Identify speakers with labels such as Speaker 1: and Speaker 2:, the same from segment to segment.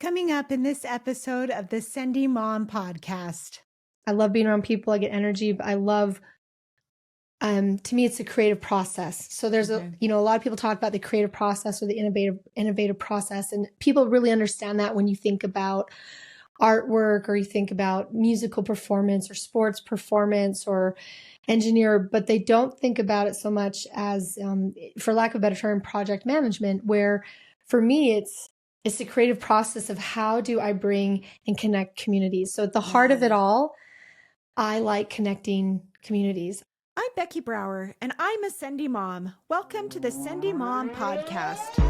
Speaker 1: Coming up in this episode of the Sendy Mom podcast.
Speaker 2: I love being around people. I get energy, but I love, to me, it's a creative process. So there's a lot of people talk about the creative process or the innovative process. And people really understand that when you think about artwork or you think about musical performance or sports performance or engineer, but they don't think about it so much as, for lack of a better term, project management, where for me, it's the creative process of how do I bring and connect communities. So at the heart of it all, I like connecting communities.
Speaker 1: I'm Becky Brower, and I'm a Sendy Mom. Welcome to the Sendy Mom podcast.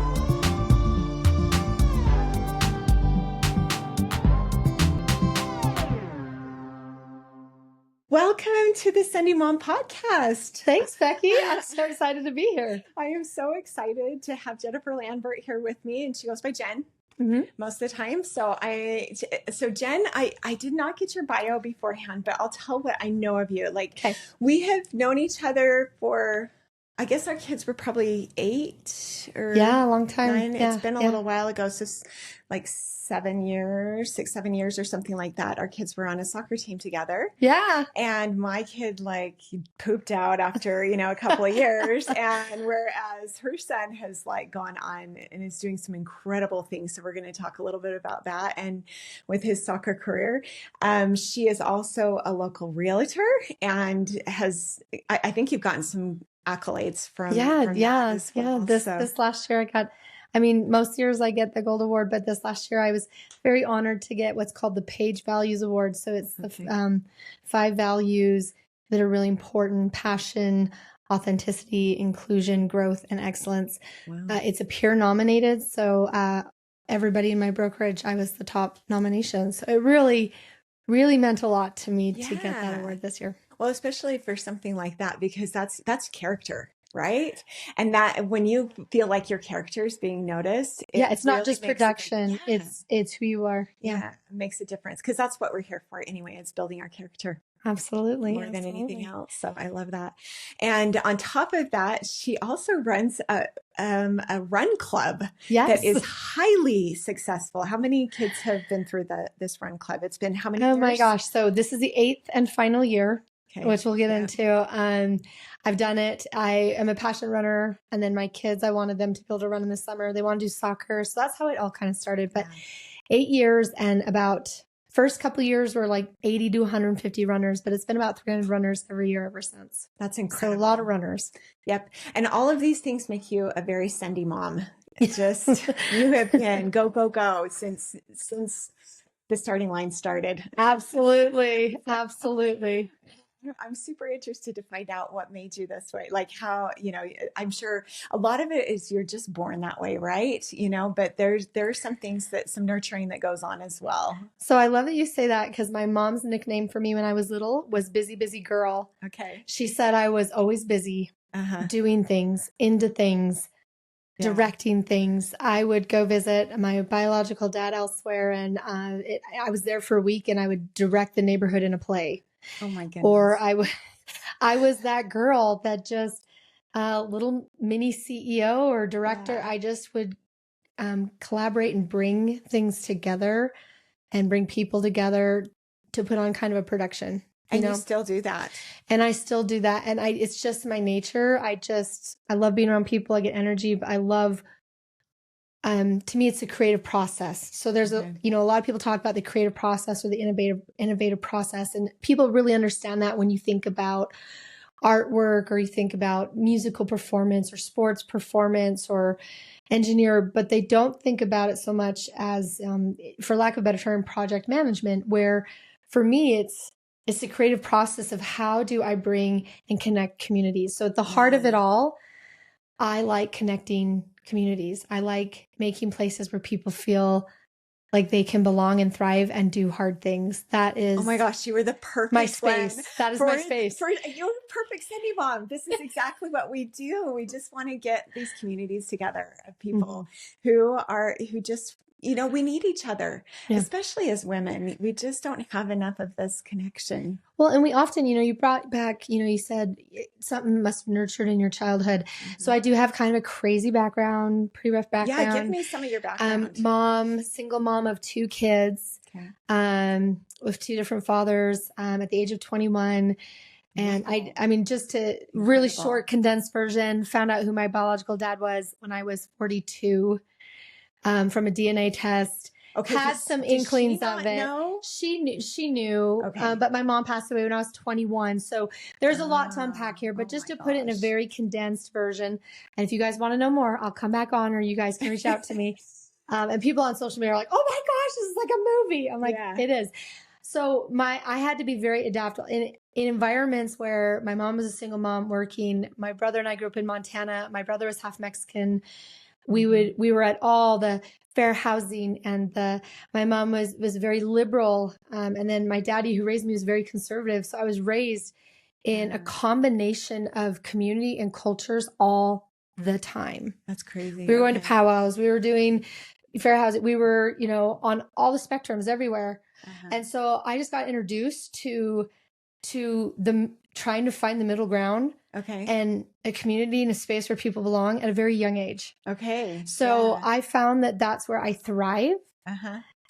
Speaker 1: Welcome to the Sendy Mom podcast.
Speaker 2: Thanks, Becky. I'm so excited to be here.
Speaker 1: I am so excited to have Jennifer Lambert here with me, and she goes by Jen. Most of the time. So Jen, I did not get your bio beforehand, but I'll tell what I know of you. We have known each other for, I guess our kids were probably 8 or
Speaker 2: a long time.
Speaker 1: 9. It's been a little while ago. So like 7 years, 6, 7 years or something like that. Our kids were on a soccer team together.
Speaker 2: Yeah.
Speaker 1: And my kid he pooped out after, a couple of years. And whereas her son has gone on and is doing some incredible things. So we're going to talk a little bit about that. And with his soccer career, she is also a local realtor and I think you've gotten some accolades from that as well.
Speaker 2: This last year I got, most years I get the gold award, but this last year I was very honored to get what's called the Page Values Award. So it's the 5 values that are really important: passion, authenticity, inclusion, growth, and excellence. Wow. It's a peer nominated. So everybody in my brokerage, I was the top nomination. So it really, really meant a lot to me to get that award this year.
Speaker 1: Well, especially for something like that, because that's character, right? And that when you feel like your character is being noticed,
Speaker 2: it's not just production. It's who you are.
Speaker 1: Yeah, it makes a difference, because that's what we're here for anyway. It's building our character.
Speaker 2: Absolutely.
Speaker 1: More than anything else. So I love that. And on top of that, she also runs a run club that is highly successcve. How many kids have been through this run club? It's been how many years?
Speaker 2: Oh my gosh. So this is the 8th and final year. Okay. Which we'll get into. I've done it. I am a passionate runner. And then my kids, I wanted them to be able to run in the summer. They want to do soccer. So that's how it all kind of started. But 8 years, and about first couple of years were 80 to 150 runners, but it's been about 300 runners every year ever since.
Speaker 1: That's incredible.
Speaker 2: So a lot of runners.
Speaker 1: Yep. And all of these things make you a very Sendy mom. It's just, you have been go since the starting line started.
Speaker 2: Absolutely. Absolutely.
Speaker 1: I'm super interested to find out what made you this way. How, I'm sure a lot of it is you're just born that way, right? But there are some things some nurturing that goes on as well.
Speaker 2: So I love that you say that, because my mom's nickname for me when I was little was Busy, Busy Girl.
Speaker 1: Okay.
Speaker 2: She said I was always busy, doing things, into things, directing things. I would go visit my biological dad elsewhere, and I was there for a week, and I would direct the neighborhood in a play.
Speaker 1: Oh my goodness.
Speaker 2: Or I was that girl that just little mini CEO or director. Yeah. I just would collaborate and bring things together and bring people together to put on kind of a production.
Speaker 1: And you still do that.
Speaker 2: And I still do that. And it's just my nature. I love being around people. I get energy, but I love, to me, it's a creative process. So there's a lot of people talk about the creative process or the innovative process. And people really understand that when you think about artwork or you think about musical performance or sports performance or engineer, but they don't think about it so much as, for lack of a better term, project management, where for me, it's the creative process of how do I bring and connect communities. So at the heart of it all, I like connecting communities. I like making places where people feel like they can belong and thrive and do hard things. That is,
Speaker 1: oh my gosh, you were the perfect
Speaker 2: my space. That is my space.
Speaker 1: You're a perfect Sendy mom. This is exactly what we do. We just want to get these communities together of people who just we need each other, especially as women. We just don't have enough of this connection.
Speaker 2: Well, and we often, you brought back, you said something must have nurtured in your childhood. So I do have kind of a crazy background, pretty rough background.
Speaker 1: Yeah, give me some of your background.
Speaker 2: Single mom of 2 kids, with 2 different fathers, at the age of 21. And I mean, just to really short, condensed version, found out who my biological dad was when I was 42, from a DNA test.
Speaker 1: Okay,
Speaker 2: had some inklings of it.
Speaker 1: Know?
Speaker 2: She knew, but my mom passed away when I was 21. So there's a lot to unpack here, but just to put it in a very condensed version. And if you guys want to know more, I'll come back on, or you guys can reach out to me. And people on social media are like, oh my gosh, this is like a movie. I'm like, it is. So I had to be very adaptable in environments where my mom was a single mom working. My brother and I grew up in Montana. My brother was half Mexican. We were at all the fair housing, and my mom was very liberal. And then my daddy, who raised me, was very conservative. So I was raised in a combination of community and cultures all the time.
Speaker 1: That's crazy.
Speaker 2: We were going to powwows. We were doing fair housing. We were, on all the spectrums everywhere. And so I just got introduced to the trying to find the middle ground. And a community and a space where people belong at a very young age. So I found that that's where I thrive.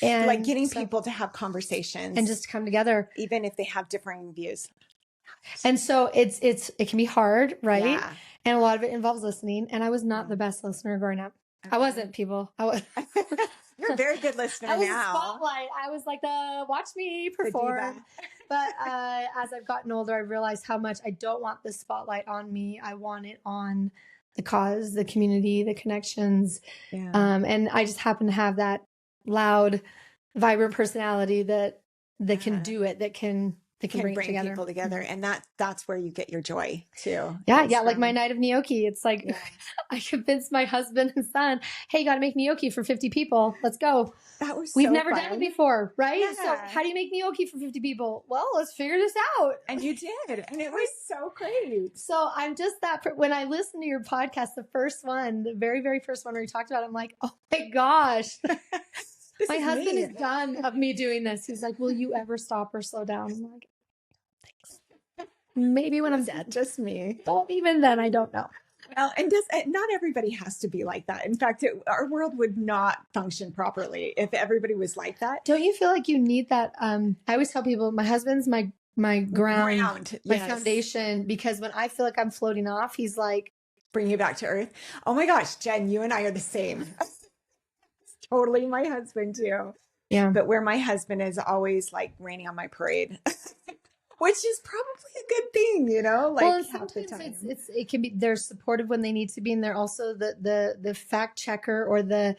Speaker 1: And like getting people to have conversations
Speaker 2: and just to come together,
Speaker 1: even if they have differing views.
Speaker 2: And so it can be hard, right? And a lot of it involves listening. And I was not the best listener growing up. I wasn't, people.
Speaker 1: You're a very good listener now.
Speaker 2: I was a spotlight. I was like, watch me perform. But as I've gotten older, I realized how much I don't want the spotlight on me. I want it on the cause, the community, the connections. And I just happen to have that loud, vibrant personality that can do it, that can bring
Speaker 1: people together. And that's where you get your joy too.
Speaker 2: Like my night of gnocchi. It's like I convinced my husband and son, hey, you got to make gnocchi for 50 people. Let's go.
Speaker 1: That was
Speaker 2: We've never done it before, right? So how do you make gnocchi for 50 people? Well, let's figure this out.
Speaker 1: And you did. And it was so great.
Speaker 2: So I'm just when I listened to your podcast, the first one, the very, very first one where you talked about it, I'm like, oh my gosh. My husband is done of me doing this. He's like, will you ever stop or slow down? I'm like, thanks. Maybe when I'm dead.
Speaker 1: Just me.
Speaker 2: Well, even then, I don't know.
Speaker 1: Well, and not everybody has to be like that. In fact, our world would not function properly if everybody was like that.
Speaker 2: Don't you feel like you need that? I always tell people, my husband's my ground, my foundation, because when I feel like I'm floating off, he's like,
Speaker 1: bring you back to earth. Oh my gosh, Jen, you and I are the same. Totally my husband too.
Speaker 2: Yeah.
Speaker 1: But where my husband is always like raining on my parade, which is probably a good thing, like
Speaker 2: well,
Speaker 1: half the time.
Speaker 2: It can be, they're supportive when they need to be, and they're also the fact checker or the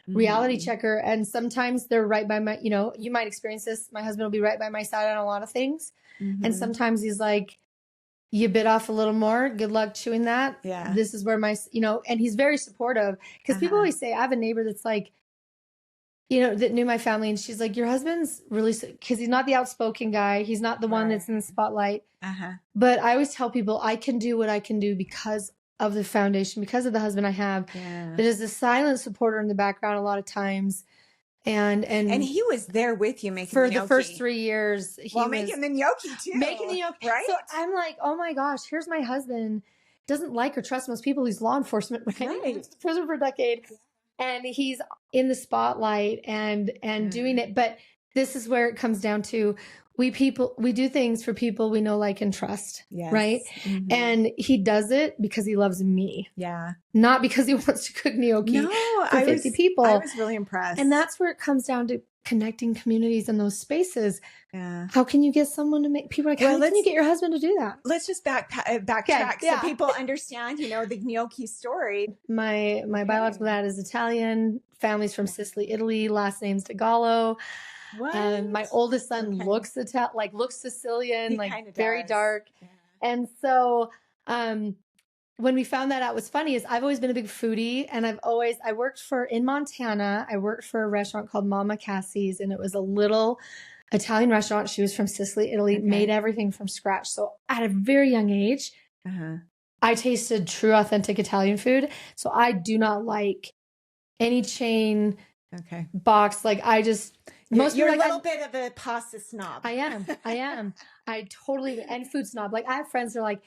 Speaker 2: reality checker. And sometimes they're right by my, you might experience this. My husband will be right by my side on a lot of things. And sometimes he's like, you bit off a little more. Good luck chewing that.
Speaker 1: Yeah.
Speaker 2: This is where and he's very supportive, because people always say, I have a neighbor that's like, that knew my family, and she's like, your husband's really, because he's not the outspoken guy. He's not the one that's in the spotlight. But I always tell people I can do what I can do because of the foundation, because of the husband I have. That is a silent supporter in the background a lot of times. And
Speaker 1: he was there with you making
Speaker 2: for
Speaker 1: the
Speaker 2: the first 3 years.
Speaker 1: Making the gnocchi too.
Speaker 2: Making the gnocchi.
Speaker 1: Right.
Speaker 2: So I'm like, oh my gosh, here's my husband. Doesn't like or trust most people. He's law enforcement, right? He was in prison for a decade. And he's in the spotlight and doing it. But this is where it comes down to, we do things for people we know, like, and trust. Right. And he does it because he loves me. Not because he wants to cook gnocchi for 50 people.
Speaker 1: I was really impressed.
Speaker 2: And that's where it comes down to connecting communities in those spaces. How can you get someone to make people like, how can you get your husband to do that?
Speaker 1: Let's just backtrack so people understand, the gnocchi story.
Speaker 2: My biological dad is Italian, family's from Sicily, Italy, last name's DeGallo. My oldest son looks Sicilian, like very dark. And so when we found that out, what's funny is I've always been a big foodie, and I worked in Montana. I worked for a restaurant called Mama Cassie's, and it was a little Italian restaurant. She was from Sicily, Italy, made everything from scratch. So at a very young age, I tasted true, authentic Italian food. So I do not like any chain
Speaker 1: Okay.
Speaker 2: box. Like I just, most
Speaker 1: You're a
Speaker 2: people are
Speaker 1: little
Speaker 2: like,
Speaker 1: bit of a pasta snob.
Speaker 2: I am. I totally, and food snob. Like I have friends that are like,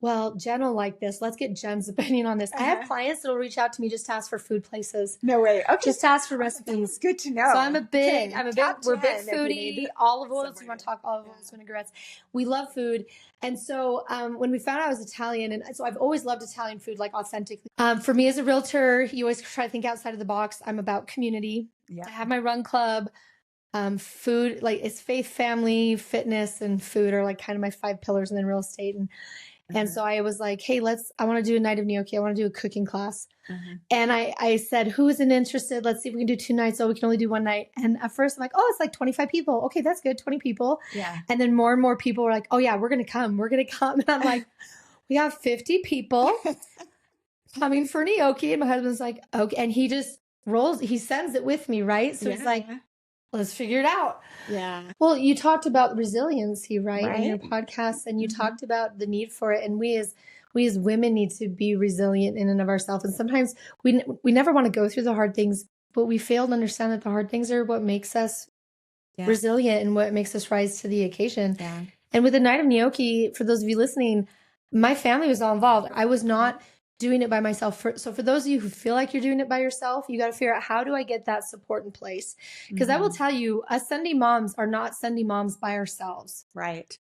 Speaker 2: well, Jen will like this. Let's get Jen's opinion on this. I have clients that will reach out to me just to ask for food places.
Speaker 1: No way. Okay.
Speaker 2: Just to ask for recipes.
Speaker 1: That's good to know.
Speaker 2: So we're a big
Speaker 1: Top 10
Speaker 2: foodie. Olive oils. You want to talk olive oils, vinaigrettes. We love food. And so when we found out I was Italian, and so I've always loved Italian food, like authentically. For me as a realtor, you always try to think outside of the box. I'm about community. Yeah. I have my run club. Food, like it's faith, family, fitness, and food are like kind of my 5 pillars, and then real estate. And so I was like, hey, I want to do a night of gnocchi. I want to do a cooking class. And I said, who isn't interested? Let's see if we can do 2 nights. Oh, we can only do 1 night. And at first I'm like, oh, it's like 25 people. Okay, that's good. 20 people. Yeah. And then more and more people were like, oh yeah, we're going to come. We're going to come. And I'm like, we have 50 people coming for gnocchi. And my husband's like, okay. And he just he sends it with me, right? So he's like, let's figure it out. Yeah. Well, you talked about resiliency, right? In your podcast, and you talked about the need for it. And we as women need to be resilient in and of ourselves. And sometimes we never want to go through the hard things, but we fail to understand that the hard things are what makes us resilient and what makes us rise to the occasion. Yeah. And with the night of gnocchi, for those of you listening, my family was all involved. I was not doing it by myself. So for those of you who feel like you're doing it by yourself, you got to figure out, how do I get that support in place? Because I will tell you, us Sendy moms are not Sendy moms by ourselves. Right.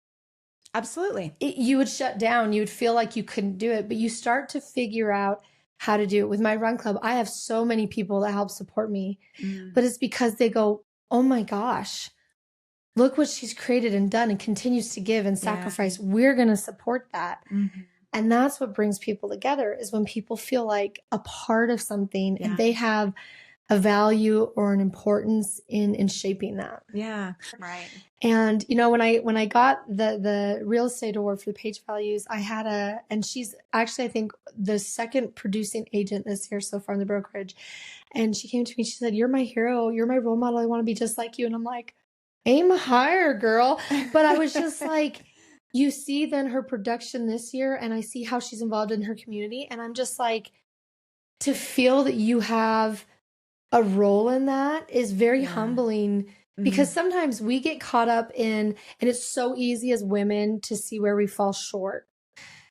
Speaker 2: Absolutely. You would shut down. You would feel like you couldn't do it, but you start to figure out how to do it. With my run club, I have so many people that help support me, but it's because they go, oh my gosh, look what she's created and done and continues to give and sacrifice. We're going to support that. And that's what brings people together, is when people feel like a part of something and they have a value or an importance in shaping that. Yeah. Right. And, you know, when I got the real estate award for the page values, I had and she's actually, I think, the second producing agent this year so far in the brokerage. And she came to me, she said, you're my hero. You're my role model. I want to be just like you. And I'm like, aim higher, girl. But I was just like, you see then her production this year, and I see how she's involved in her community. And I'm just like, to feel that you have a role in that is very humbling, because sometimes we get caught up in, and it's so easy as women to see where we fall short,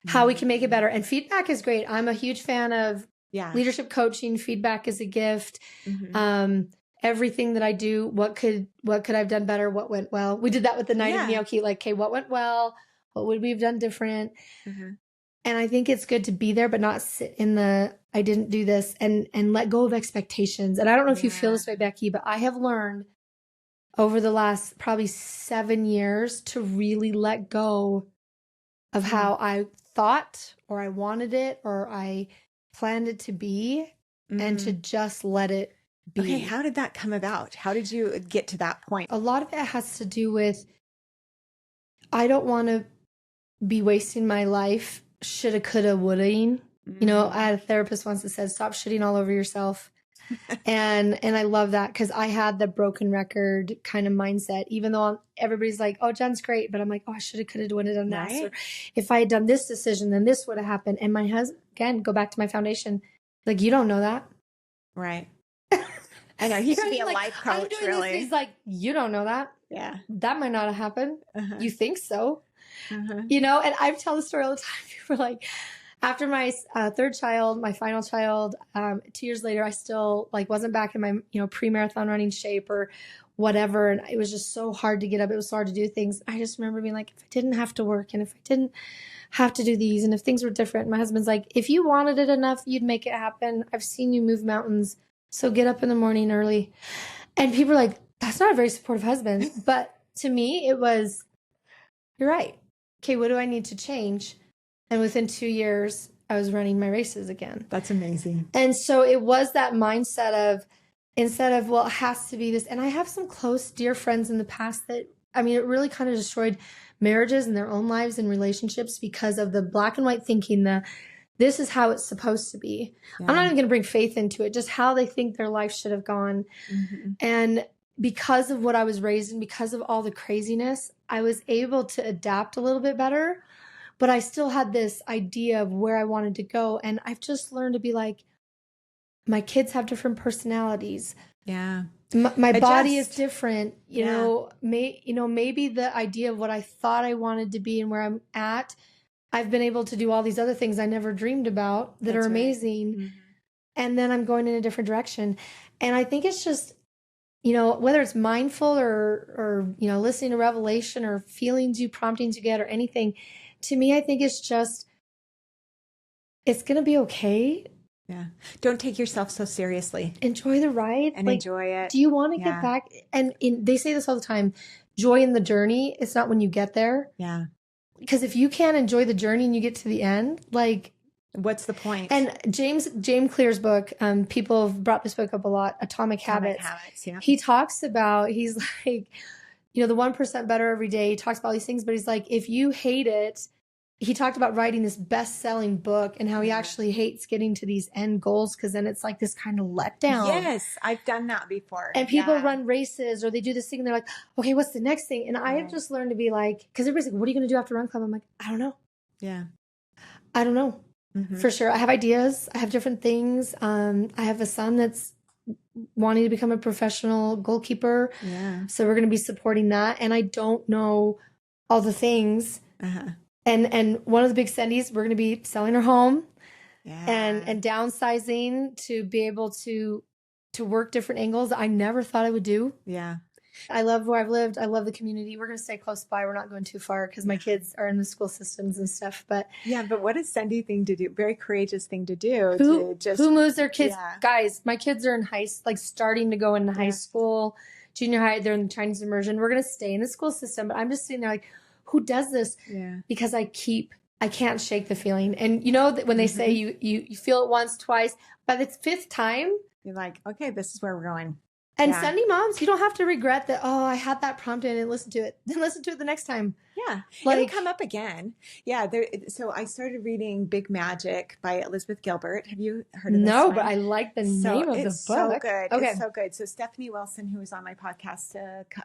Speaker 2: how we can make it better. And feedback is great. I'm a huge fan of leadership coaching. Feedback is a gift. Everything that I do, what could I have done better? What went well? We did that with the night of gnocchi. Like, okay, what went well? What would we have done different? And I think it's good to be there, but not sit in the, I didn't do this, and let go of expectations. And I don't know if you feel this way, Becky, but I have learned over the last probably 7 years to really let go of how I thought or I wanted it or I planned it to be, and to just let it be.
Speaker 1: Okay, how did that come about? How did you get to that point?
Speaker 2: A lot of it has to do with, I don't want to be wasting my life shoulda, coulda, woulda-ing. You know, I had a therapist once that said, stop shitting all over yourself. and I love that, because I had the broken record kind of mindset, even though everybody's like, oh, Jen's great. But I'm like, oh, I shoulda, coulda, woulda done this. Or if I had done this decision, then this would have happened. And my husband, again, go back to my foundation. Like, you don't know that.
Speaker 1: Right. I know. He could be a life coach, really.
Speaker 2: He's like, you don't know that. Yeah. That might not have happened. You think so. You know, and I tell the story all the time. People are like, after my third child, my final child, 2 years later, I still wasn't back in my, pre-marathon running shape or whatever. And it was just so hard to get up. It was so hard to do things. I just remember being like, if I didn't have to work, and if I didn't have to do these, and if things were different, my husband's like, if you wanted it enough, you'd make it happen. I've seen you move mountains. So get up in the morning early. And people are like, that's not a very supportive husband. But to me, it was, you're right. Okay, what do I need to change? And within 2 years, I was running my races again.
Speaker 1: That's amazing.
Speaker 2: And so it was that mindset of, instead of, well, it has to be this. And I have some close, dear friends in the past that, I mean, it really kind of destroyed marriages and their own lives and relationships because of the black and white thinking, this is how it's supposed to be. Yeah. I'm not even going to bring faith into it, just how they think their life should have gone. And because of what I was raised in, because of all the craziness, I was able to adapt a little bit better, but I still had this idea of where I wanted to go. And I've just learned to be like, my kids have different personalities.
Speaker 1: Yeah.
Speaker 2: My body is different, you know, maybe the idea of what I thought I wanted to be and where I'm at, I've been able to do all these other things I never dreamed about that are amazing. Right. Mm-hmm. And then I'm going in a different direction. And I think it's just, you know, whether it's mindful or, you know, listening to revelation or feelings you promptings you get or anything, to me, I think it's just, it's going to be okay.
Speaker 1: Yeah. Don't take yourself so seriously.
Speaker 2: Enjoy the ride.
Speaker 1: And enjoy it.
Speaker 2: Do you want to get back? And they say this all the time, joy in the journey. It's not when you get there.
Speaker 1: Yeah.
Speaker 2: Because if you can't enjoy the journey and you get to the end, like,
Speaker 1: what's the point?
Speaker 2: And James Clear's book, people have brought this book up a lot, Atomic Habits.
Speaker 1: Yeah.
Speaker 2: He talks about, he's like, you know, the 1% better every day. He talks about all these things, but he's like, if you hate it, he talked about writing this best-selling book and how he actually hates getting to these end goals because then it's like this kind of letdown.
Speaker 1: Yes, I've done that before.
Speaker 2: And people run races or they do this thing and they're like, okay, what's the next thing? And I have just learned to be like, because everybody's like, what are you going to do after Run Club? I'm like, I don't know.
Speaker 1: Yeah.
Speaker 2: I don't know. Mm-hmm. For sure. I have ideas. I have different things. I have a son that's wanting to become a professional goalkeeper. Yeah. So we're going to be supporting that. And I don't know all the things. Uh-huh. And one of the big Sendys, we're going to be selling our home and downsizing to be able to work different angles I never thought I would do. Yeah. I love where I've lived. I love the community. We're going to stay close by. We're not going too far because my kids are in the school systems and stuff. But
Speaker 1: but what a Sendy thing to do. Very courageous thing to do.
Speaker 2: Who moves their kids? Yeah. Guys, my kids are in starting to go into high school, junior high. They're in the Chinese immersion. We're going to stay in the school system. But I'm just sitting there like, who does this? Yeah. Because I can't shake the feeling. And you know that when they say you feel it once, twice, by the fifth time,
Speaker 1: you're like, okay, this is where we're going.
Speaker 2: And Sendy moms, you don't have to regret that, oh, I had that prompt and I didn't listen to it. Then listen to it the next time.
Speaker 1: Yeah. It'll come up again. Yeah. So I started reading Big Magic by Elizabeth Gilbert. Have you heard of this?
Speaker 2: No, but I like the name of the book.
Speaker 1: It's so good. Okay. It's so good. So Stephanie Wilson, who was on my podcast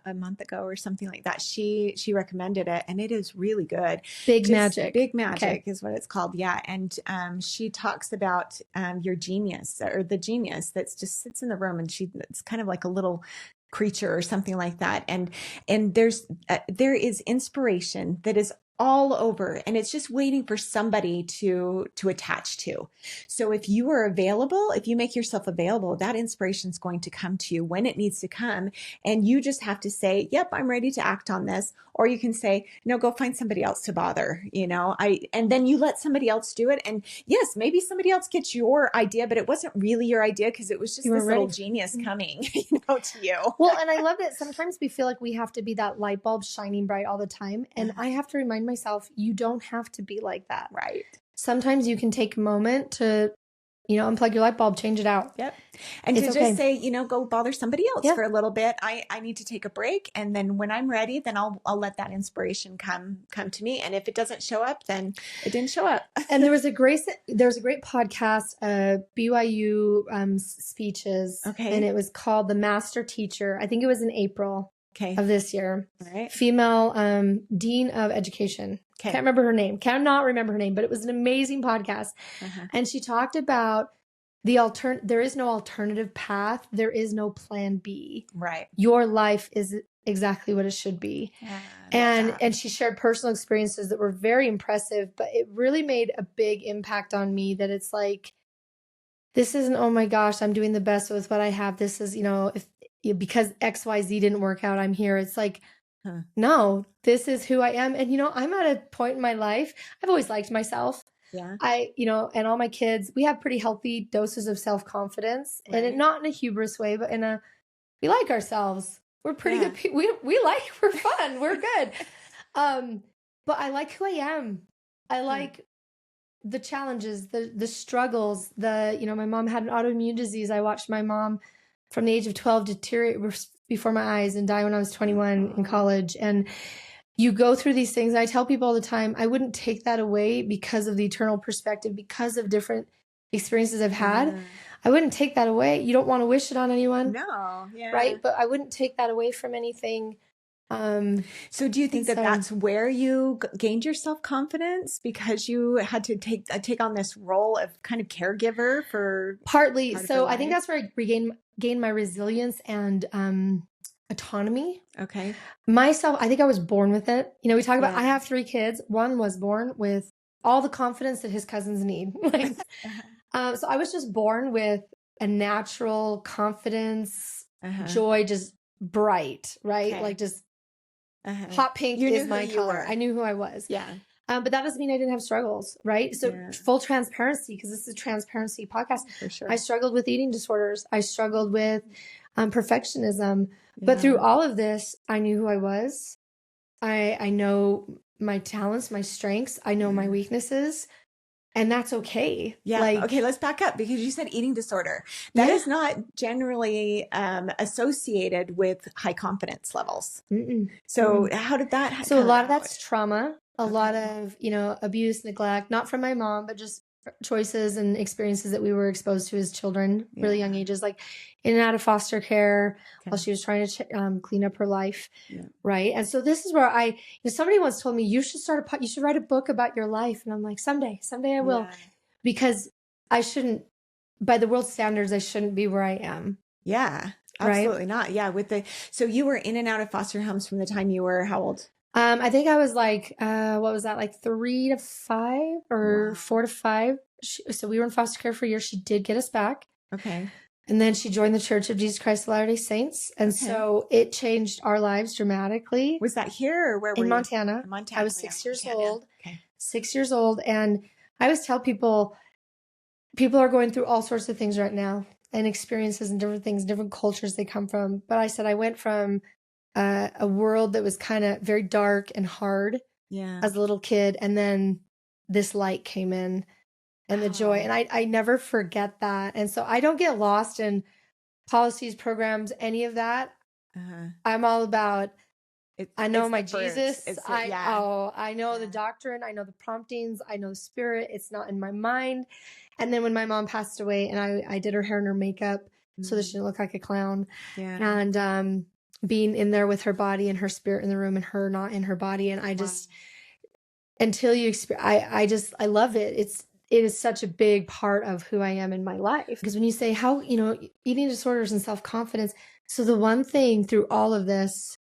Speaker 1: a month ago or something like that, she recommended it and it is really good.
Speaker 2: Big Magic
Speaker 1: is what it's called. Yeah. And she talks about your genius or the genius that just sits in the room and it's kind of like a little creature or something like that. And there is inspiration that is all over and it's just waiting for somebody to attach to. So if you are available, if you make yourself available, that inspiration is going to come to you when it needs to come. And you just have to say, yep, I'm ready to act on this. Or you can say, no, go find somebody else to bother, and then you let somebody else do it. And yes, maybe somebody else gets your idea, but it wasn't really your idea because it was just this little genius coming, to you.
Speaker 2: Well, and I love that sometimes we feel like we have to be that light bulb shining bright all the time. And I have to remind myself, you don't have to be like that.
Speaker 1: Right.
Speaker 2: Sometimes you can take a moment to, unplug your light bulb, change it out.
Speaker 1: Yep. And it's to just say, go bother somebody else for a little bit. I need to take a break. And then when I'm ready, then I'll let that inspiration come to me. And if it doesn't show up, then it didn't show up.
Speaker 2: And there was a great podcast, BYU speeches. Okay. And it was called The Master Teacher. I think it was in April of this year. All right. Female Dean of Education. Okay. Can't remember her name. Cannot remember her name, but it was an amazing podcast. Uh-huh. And she talked about there is no alternative path. There is no plan B.
Speaker 1: Right.
Speaker 2: Your life is exactly what it should be. Yeah, and she shared personal experiences that were very impressive, but it really made a big impact on me that it's like, this isn't, oh my gosh, I'm doing the best with what I have. This is, because XYZ didn't work out, I'm here. It's like, no, this is who I am. And, I'm at a point in my life, I've always liked myself. Yeah. And all my kids, we have pretty healthy doses of self-confidence and not in a hubris way, but we like ourselves. We're pretty good people. We're fun. We're good. But I like who I am. I like the challenges, the struggles, my mom had an autoimmune disease. I watched my mom from the age of 12 deteriorate before my eyes and die when I was 21 in college. And you go through these things. I tell people all the time, I wouldn't take that away because of the eternal perspective, because of different experiences I've had. I wouldn't take that away. You don't want to wish it on anyone.
Speaker 1: No. Yeah.
Speaker 2: Right. But I wouldn't take that away from anything
Speaker 1: So do you think that
Speaker 2: so-
Speaker 1: that's where you gained your self-confidence because you had to take on this role of kind of caregiver for
Speaker 2: Partly.
Speaker 1: part of
Speaker 2: So
Speaker 1: your
Speaker 2: I think
Speaker 1: life?
Speaker 2: that's where I gained my resilience and autonomy.
Speaker 1: Okay.
Speaker 2: Myself, I think I was born with it. You know, we talk about, I
Speaker 1: Yeah.
Speaker 2: have 3 kids. One was born with all the confidence that his cousins need. Like, so I was just born with a natural confidence, joy, just bright, right?
Speaker 1: Okay.
Speaker 2: Like just hot pink
Speaker 1: You knew
Speaker 2: is
Speaker 1: who
Speaker 2: my
Speaker 1: you
Speaker 2: color.
Speaker 1: were.
Speaker 2: I knew who I was.
Speaker 1: Yeah.
Speaker 2: But that doesn't mean I didn't have struggles, right? So
Speaker 1: Yeah.
Speaker 2: full transparency, because this is a transparency podcast.
Speaker 1: For sure.
Speaker 2: I struggled with eating disorders. I struggled with perfectionism.
Speaker 1: Yeah.
Speaker 2: But through all of this, I knew who I was. I know my talents, my strengths. I know my weaknesses. And that's okay.
Speaker 1: Yeah.
Speaker 2: Like,
Speaker 1: Okay, let's back up because you said eating disorder. That is not generally associated with high confidence levels. So how did that
Speaker 2: So a
Speaker 1: come
Speaker 2: lot of
Speaker 1: about?
Speaker 2: that's trauma, a lot of, abuse, neglect, not from my mom, but just choices and experiences that we were exposed to as children, really young ages, like in and out of foster care while she was trying to clean up her life.
Speaker 1: Yeah.
Speaker 2: Right. And so this is where somebody once told me, you should write a book about your life. And I'm like, someday I will, because I shouldn't, by the world standards, I shouldn't be where I am.
Speaker 1: Yeah, absolutely not. Yeah. So you were in and out of foster homes from the time you were how old?
Speaker 2: I think I was like, what was that? Like 3 to 5 or 4 to 5. So we were in foster care for a year. She did get us back.
Speaker 1: Okay.
Speaker 2: And then she joined the Church of Jesus Christ of Latter-day Saints. And so it changed our lives dramatically.
Speaker 1: Was that here or where were
Speaker 2: in
Speaker 1: you?
Speaker 2: Montana.
Speaker 1: In Montana.
Speaker 2: I was 6 years old.
Speaker 1: Okay.
Speaker 2: 6 years old. And I always tell people are going through all sorts of things right now and experiences and different things, different cultures they come from. But I said, I went from a world that was kind of very dark and hard as a little kid. And then this light came in and the joy. And I never forget that. And so I don't get lost in policies, programs, any of that. I'm all about, I know my Jesus. I know the doctrine. I know the promptings. I know the spirit. It's not in my mind. And then when my mom passed away and I did her hair and her makeup so that she didn't look like a clown. And being in there with her body and her spirit in the room and her not in her body. And I just, until you experience, I love it. It is such a big part of who I am in my life. Because when you say how, eating disorders and self-confidence. So the one thing through all of this,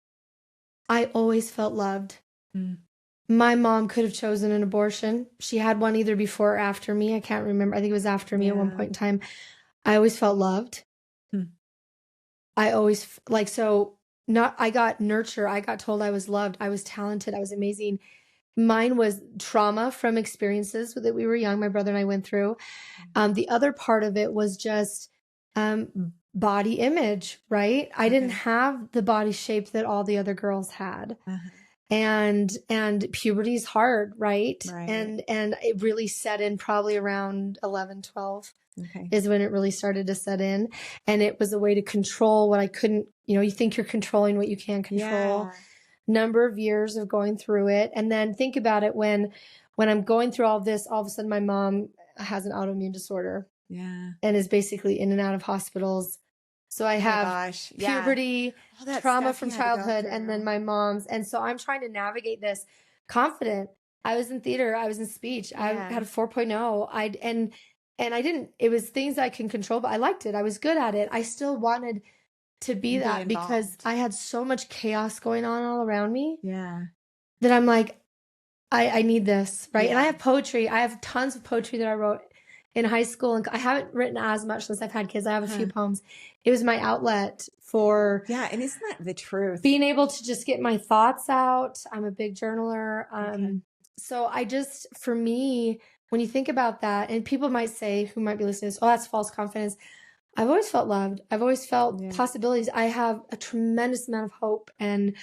Speaker 2: I always felt loved. My mom could have chosen an abortion. She had one either before or after me. I can't remember. I think it was after me at one point in time. I always felt loved. I always I got nurture. I got told I was loved. I was talented. I was amazing. Mine was trauma from experiences that we were young, my brother and I went through. The other part of it was just body image, right? I didn't have the body shape that all the other girls had. And puberty is hard, right? And it really set in probably around 11, 12 is when it really started to set in. And it was a way to control what I couldn't, you think you're controlling what you can't control. Number of years of going through it. And then think about it when I'm going through all of this, all of a sudden my mom has an autoimmune disorder. And is basically in and out of hospitals. So I have puberty, trauma from childhood, and then my mom's. And so I'm trying to navigate this confident. I was in theater. I was in speech. I had a 4.0. And I didn't, it was things I can control, but I liked it. I was good at it. I still wanted to be that because I had so much chaos going on all around me. That I'm like, I need this, right? And I have poetry. I have tons of poetry that I wrote in high school. And I haven't written as much since I've had kids. I have a few poems. It was my outlet for...
Speaker 1: and isn't that the truth?
Speaker 2: Being able to just get my thoughts out. I'm a big journaler. So for me, when you think about that, and people might say, who might be listening to this, oh, that's false confidence. I've always felt loved. I've always felt possibilities. I have a tremendous amount of hope. And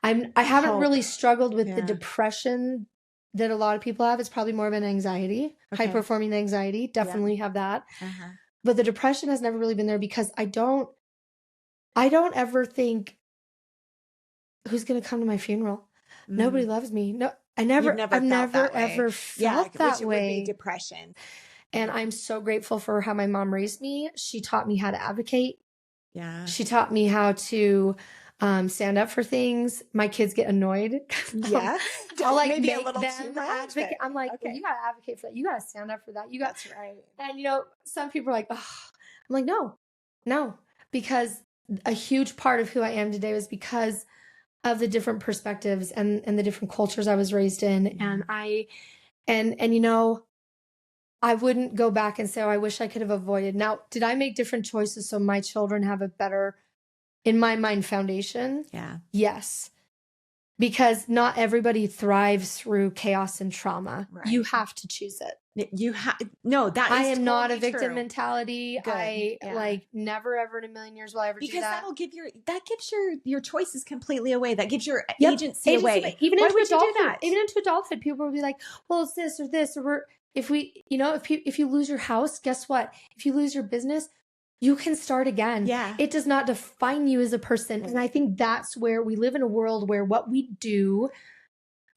Speaker 2: I haven't really struggled with the depression that a lot of people have. It's probably more of an anxiety, high performing anxiety. Definitely have that. But the depression has never really been there because I don't ever think who's going to come to my funeral. Nobody loves me. No, I've never ever felt that way.
Speaker 1: Would be depression.
Speaker 2: And I'm so grateful for how my mom raised me. She taught me how to advocate. She taught me how to stand up for things. My kids get annoyed.
Speaker 1: Yeah.
Speaker 2: I'll like
Speaker 1: Maybe a
Speaker 2: make
Speaker 1: little too
Speaker 2: them
Speaker 1: much,
Speaker 2: advocate.
Speaker 1: but
Speaker 2: I'm like, well,
Speaker 1: okay.
Speaker 2: you gotta advocate for that. You gotta stand up for that. You got,
Speaker 1: That's right.
Speaker 2: and some people are like, oh, I'm like, no, because a huge part of who I am today was because of the different perspectives and the different cultures I was raised in. And I wouldn't go back and say, oh, I wish I could have avoided. Now, did I make different choices so my children have a better, in my mind, foundation?
Speaker 1: Yeah.
Speaker 2: Yes. Because not everybody thrives through chaos and trauma.
Speaker 1: Right.
Speaker 2: You have to choose it.
Speaker 1: No, that is
Speaker 2: I am not a
Speaker 1: totally
Speaker 2: victim
Speaker 1: true.
Speaker 2: mentality.
Speaker 1: Good.
Speaker 2: I
Speaker 1: Yeah.
Speaker 2: like never ever in a million years will I ever do
Speaker 1: Because
Speaker 2: that.
Speaker 1: that gives your choices completely away. That gives your
Speaker 2: Yep.
Speaker 1: agency away.
Speaker 2: Even
Speaker 1: Why
Speaker 2: into
Speaker 1: would you do
Speaker 2: adulthood,
Speaker 1: that?
Speaker 2: even into adulthood, people will be like, well, it's this or this, or if you lose your house, guess what? If you lose your business, you can start again.
Speaker 1: Yeah.
Speaker 2: It does not define you as a person. And I think that's where we live in a world where what we do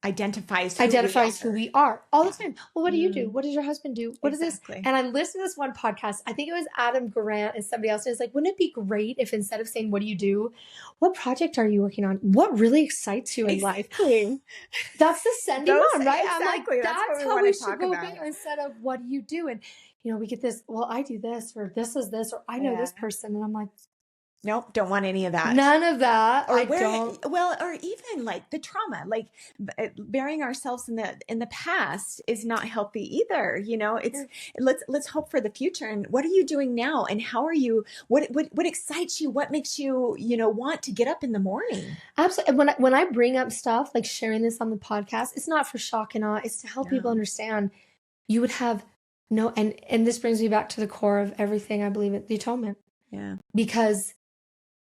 Speaker 1: identifies
Speaker 2: who we are all the time. Well, what do you do? What does your husband do? What is
Speaker 1: Exactly.
Speaker 2: this? And I listened to this one podcast. I think it was Adam Grant and somebody else. And it's like, wouldn't it be great if instead of saying, what do you do? What project are you working on? What really excites you in life? That's the Sendy mom, right?
Speaker 1: Exactly.
Speaker 2: I'm like, that's how we should go
Speaker 1: about.
Speaker 2: instead of what do you do? And, we get this, well, I do this, or this is this, or I know this person. And I'm like,
Speaker 1: nope, don't want any of that.
Speaker 2: None of that.
Speaker 1: Or or even like the trauma, like burying ourselves in the past is not healthy either. Let's hope for the future. And what are you doing now? And how are you? What excites you? What makes you want to get up in the morning?
Speaker 2: Absolutely. When I bring up stuff like sharing this on the podcast, it's not for shock and awe. It's to help people understand. You would have and this brings me back to the core of everything I believe in, the atonement.
Speaker 1: Yeah,
Speaker 2: because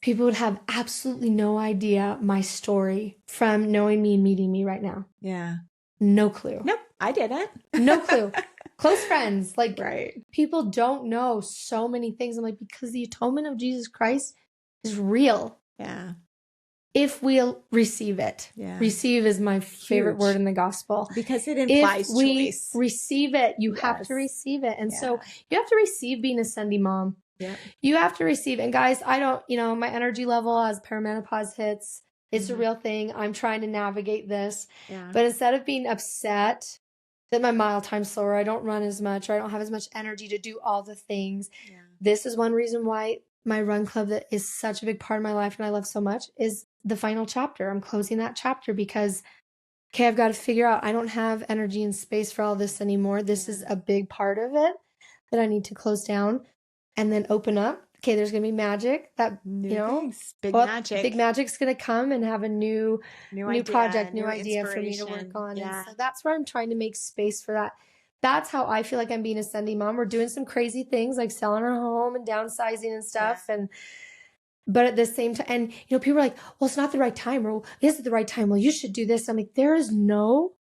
Speaker 2: people would have absolutely no idea my story from knowing me and meeting me right now.
Speaker 1: Yeah.
Speaker 2: No clue.
Speaker 1: Nope, I didn't.
Speaker 2: No clue. Close friends. Like,
Speaker 1: right.
Speaker 2: People don't know so many things. I'm like, because the atonement of Jesus Christ is real.
Speaker 1: Yeah.
Speaker 2: If we'll receive it.
Speaker 1: Yeah.
Speaker 2: Receive is my favorite word in the gospel.
Speaker 1: Because it implies
Speaker 2: if we
Speaker 1: choice.
Speaker 2: Receive it, you have to receive it. And so you have to receive being a Sendy mom.
Speaker 1: Yeah.
Speaker 2: You have to receive. And guys, I don't, my energy level as perimenopause hits, it's a real thing. I'm trying to navigate this.
Speaker 1: Yeah.
Speaker 2: But instead of being upset that my mile time's slower, I don't run as much, or I don't have as much energy to do all the things. Yeah. This is one reason why my run club that is such a big part of my life and I love so much is the final chapter. I'm closing that chapter because, okay, I've got to figure out I don't have energy and space for all this anymore. This is a big part of it that I need to close down. And then open up. Okay, there's gonna be magic that
Speaker 1: big magic.
Speaker 2: Big magic's gonna come and have a new
Speaker 1: idea,
Speaker 2: project, new idea for me to work on. Yeah. And so that's where I'm trying to make space for that. That's how I feel like I'm being a Sendy mom. We're doing some crazy things like selling our home and downsizing and stuff. Yeah. But at the same time, and people are like, well, it's not the right time, or is it the right time? Well, you should do this. I'm like, there is no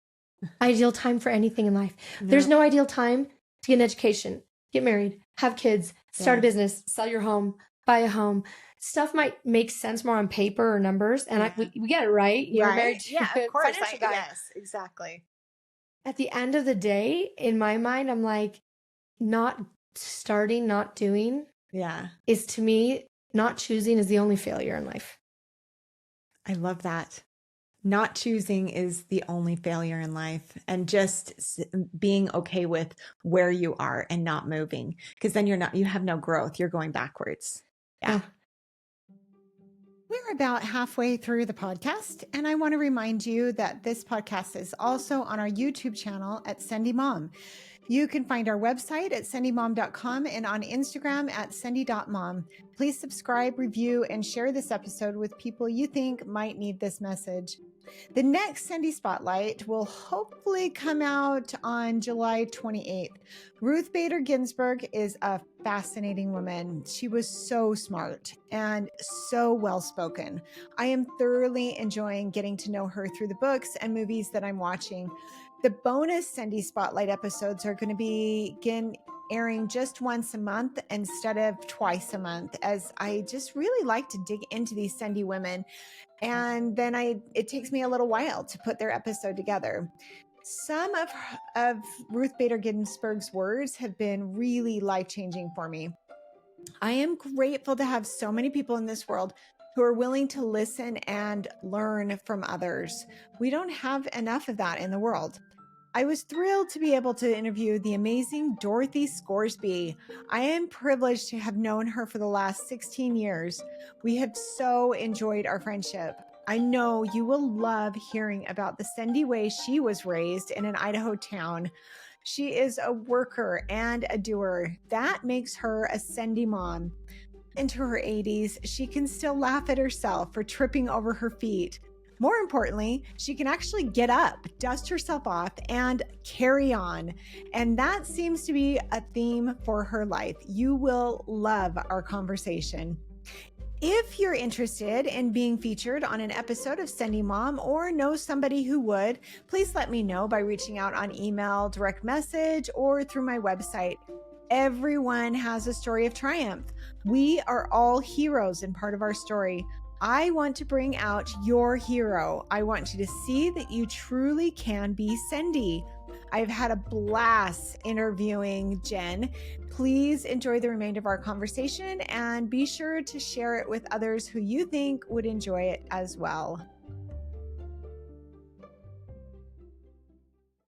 Speaker 2: ideal time for anything in life. No. There's no ideal time to get an education, get married, have kids, start a business, sell your home, buy a home. Stuff might make sense more on paper or numbers. And we get it right. You're married to
Speaker 1: of course.
Speaker 2: Financial guy.
Speaker 1: Yes, exactly.
Speaker 2: At the end of the day, in my mind, I'm like, not starting, not doing.
Speaker 1: Yeah.
Speaker 2: Is to me, not choosing is the only failure in life.
Speaker 1: I love that. Not choosing is the only failure in life, and just being okay with where you are and not moving, because then you have no growth. You're going backwards. Yeah. We're about halfway through the podcast, and I want to remind you that this podcast is also on our YouTube channel at Sendy Mom. You can find our website at sendymom.com and on Instagram at sendy.mom. Please subscribe, review, and share this episode with people you think might need this message. The next Sendy Spotlight will hopefully come out on July 28th. Ruth Bader Ginsburg is a fascinating woman. She was so smart and so well-spoken. I am thoroughly enjoying getting to know her through the books and movies that I'm watching. The bonus Sendy Spotlight episodes are going to begin airing just once a month instead of twice a month, as I just really like to dig into these Sendy women. And then it takes me a little while to put their episode together. Some of Ruth Bader Ginsburg's words have been really life-changing for me. I am grateful to have so many people in this world who are willing to listen and learn from others. We don't have enough of that in the world. I was thrilled to be able to interview the amazing Dorothy Scoresby. I am privileged to have known her for the last 16 years. We have so enjoyed our friendship. I know you will love hearing about the Sendy way she was raised in an Idaho town. She is a worker and a doer. That makes her a Sendy mom. Into her 80s, she can still laugh at herself for tripping over her feet. More importantly, she can actually get up, dust herself off, and carry on. And that seems to be a theme for her life. You will love our conversation. If you're interested in being featured on an episode of Sendy Mom or know somebody who would, please let me know by reaching out on email, direct message, or through my website. Everyone has a story of triumph. We are all heroes and part of our story. I want to bring out your hero. I want you to see that you truly can be Sendy. I've had a blast interviewing Jen. Please enjoy the remainder of our conversation and be sure to share it with others who you think would enjoy it as well.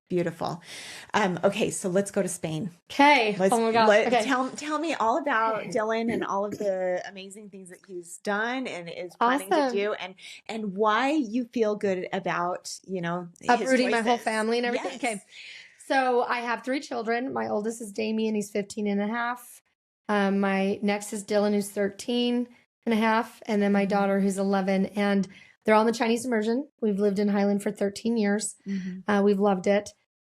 Speaker 1: Beautiful. Okay, so let's go to Spain.
Speaker 2: Okay. Oh my gosh. Okay.
Speaker 1: Tell me all about Dylan and all of the amazing things that he's done and is planning to do, and why you feel good about,
Speaker 2: uprooting my whole family and everything.
Speaker 1: Yes.
Speaker 2: Okay. So I have 3 children. My oldest is Damien. He's 15 and a half. My next is Dylan, who's 13 and a half. And then my daughter, who's 11. And they're all in the Chinese immersion. We've lived in Highland for 13 years. We've loved it.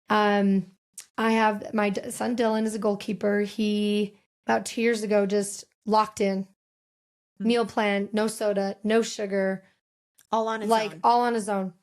Speaker 2: I have my son Dylan is a goalkeeper. He, about 2 years ago, just locked in. Meal plan, no soda, no sugar.
Speaker 1: All on his own.
Speaker 2: All on his own.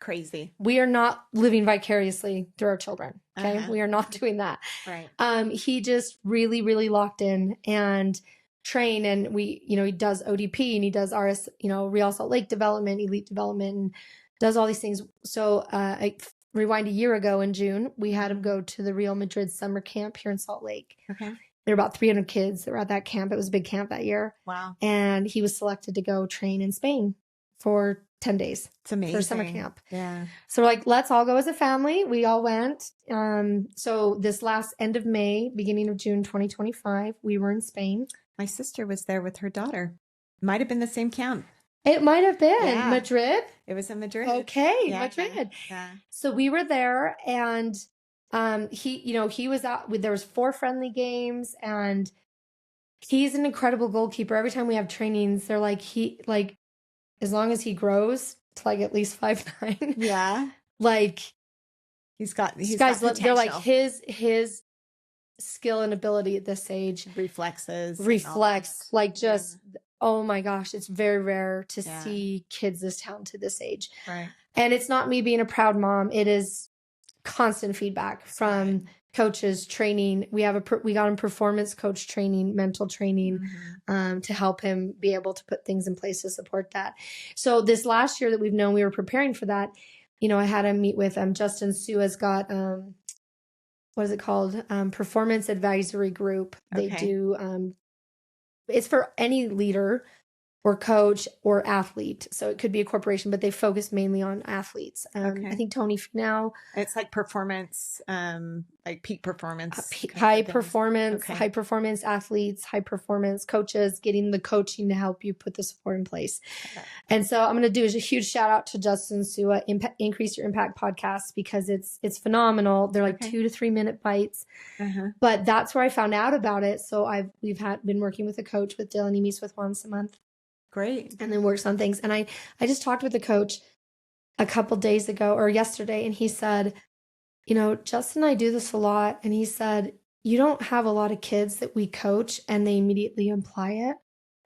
Speaker 1: Crazy.
Speaker 2: We are not living vicariously through our children. Okay. We are not doing that.
Speaker 1: Right.
Speaker 2: He just really, really locked in and train. And he does ODP and he does RS, Real Salt Lake development, elite development, and does all these things. So, I rewind a year ago in June, we had him go to the Real Madrid summer camp here in Salt Lake.
Speaker 1: Okay.
Speaker 2: There were about 300 kids that were at that camp. It was a big camp that year.
Speaker 1: Wow.
Speaker 2: And he was selected to go train in Spain for 10 days.
Speaker 1: It's amazing.
Speaker 2: For summer camp.
Speaker 1: Yeah.
Speaker 2: So we're like, let's all go as a family. We all went. So this last end of May, beginning of June 2025, we were in Spain.
Speaker 1: My sister was there with her daughter. Might have been the same camp.
Speaker 2: It might have been.
Speaker 1: Yeah.
Speaker 2: Madrid.
Speaker 1: It was in Madrid.
Speaker 2: Okay.
Speaker 1: Yeah.
Speaker 2: Madrid.
Speaker 1: Yeah.
Speaker 2: So we were there and he was out with, there was 4 friendly games and he's an incredible goalkeeper. Every time we have trainings, they're like, as long as he grows to at least 5'9".
Speaker 1: Yeah. He's got potential.
Speaker 2: They're like his skill and ability at this age
Speaker 1: reflex,
Speaker 2: oh my gosh, it's very rare to see kids this talented this age.
Speaker 1: Right.
Speaker 2: And it's not me being a proud mom. It is constant feedback from coaches, training. We got him performance coach training, mental training, to help him be able to put things in place to support that. So this last year that we've known, we were preparing for that. I had him meet with Justin Sua's got what is it called? Performance Advisory Group. They do it's for any leader or coach or athlete. So it could be a corporation, but they focus mainly on athletes. I think Tony now.
Speaker 1: It's like performance, like peak performance.
Speaker 2: High performance athletes, high performance coaches, getting the coaching to help you put the support in place. Okay. And so I'm going to do a huge shout out to Justin Sua, Increase Your Impact podcast, because it's phenomenal. They're like 2 to 3 minute bites, but that's where I found out about it. So we've been working with a coach with Dylan. He meets with once a month.
Speaker 1: Great.
Speaker 2: And then works on things. And I just talked with the coach a couple days ago or yesterday, and he said, Justin and I do this a lot. And he said, you don't have a lot of kids that we coach and they immediately apply it.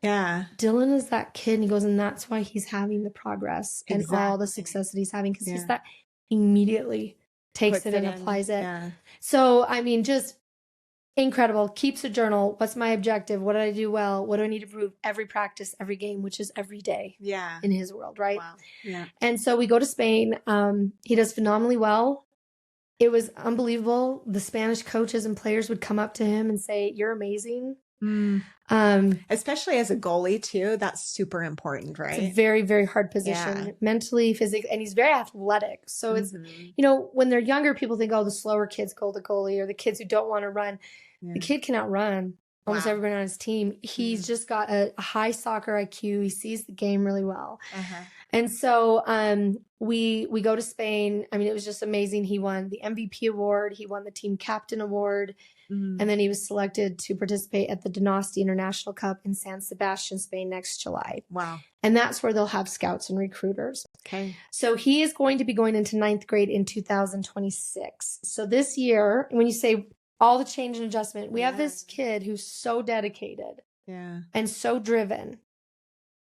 Speaker 1: Yeah.
Speaker 2: Dylan is that kid. And he goes, and that's why he's having the progress and all the success that he's having. Because he's that immediately takes it and applies it. Yeah. So, just incredible. Keeps a journal. What's my objective? What did I do well? What do I need to prove? Every practice, every game, which is every day.
Speaker 1: Yeah.
Speaker 2: In his world, right?
Speaker 1: Wow. Yeah.
Speaker 2: And so we go to Spain. He does phenomenally well. It was unbelievable. The Spanish coaches and players would come up to him and say, "You're amazing.
Speaker 1: Especially as a goalie too, that's super important, right?
Speaker 2: It's a very, very hard position, mentally, physically, and he's very athletic. So it's, when they're younger, people think, oh, the slower kids go to goalie, or the kids who don't want to run. The kid can outrun almost everybody on his team. He's just got a high soccer IQ. He sees the game really well. And so we go to Spain. I mean, it was just amazing. He won the MVP award. He won the team captain award. And then he was selected to participate at the Donosti International Cup in San Sebastian, Spain next July.
Speaker 1: Wow.
Speaker 2: And that's where they'll have scouts and recruiters.
Speaker 1: Okay.
Speaker 2: So he is going to be going into 9th grade in 2026. So this year, when you say all the change and adjustment, we have this kid who's so dedicated and so driven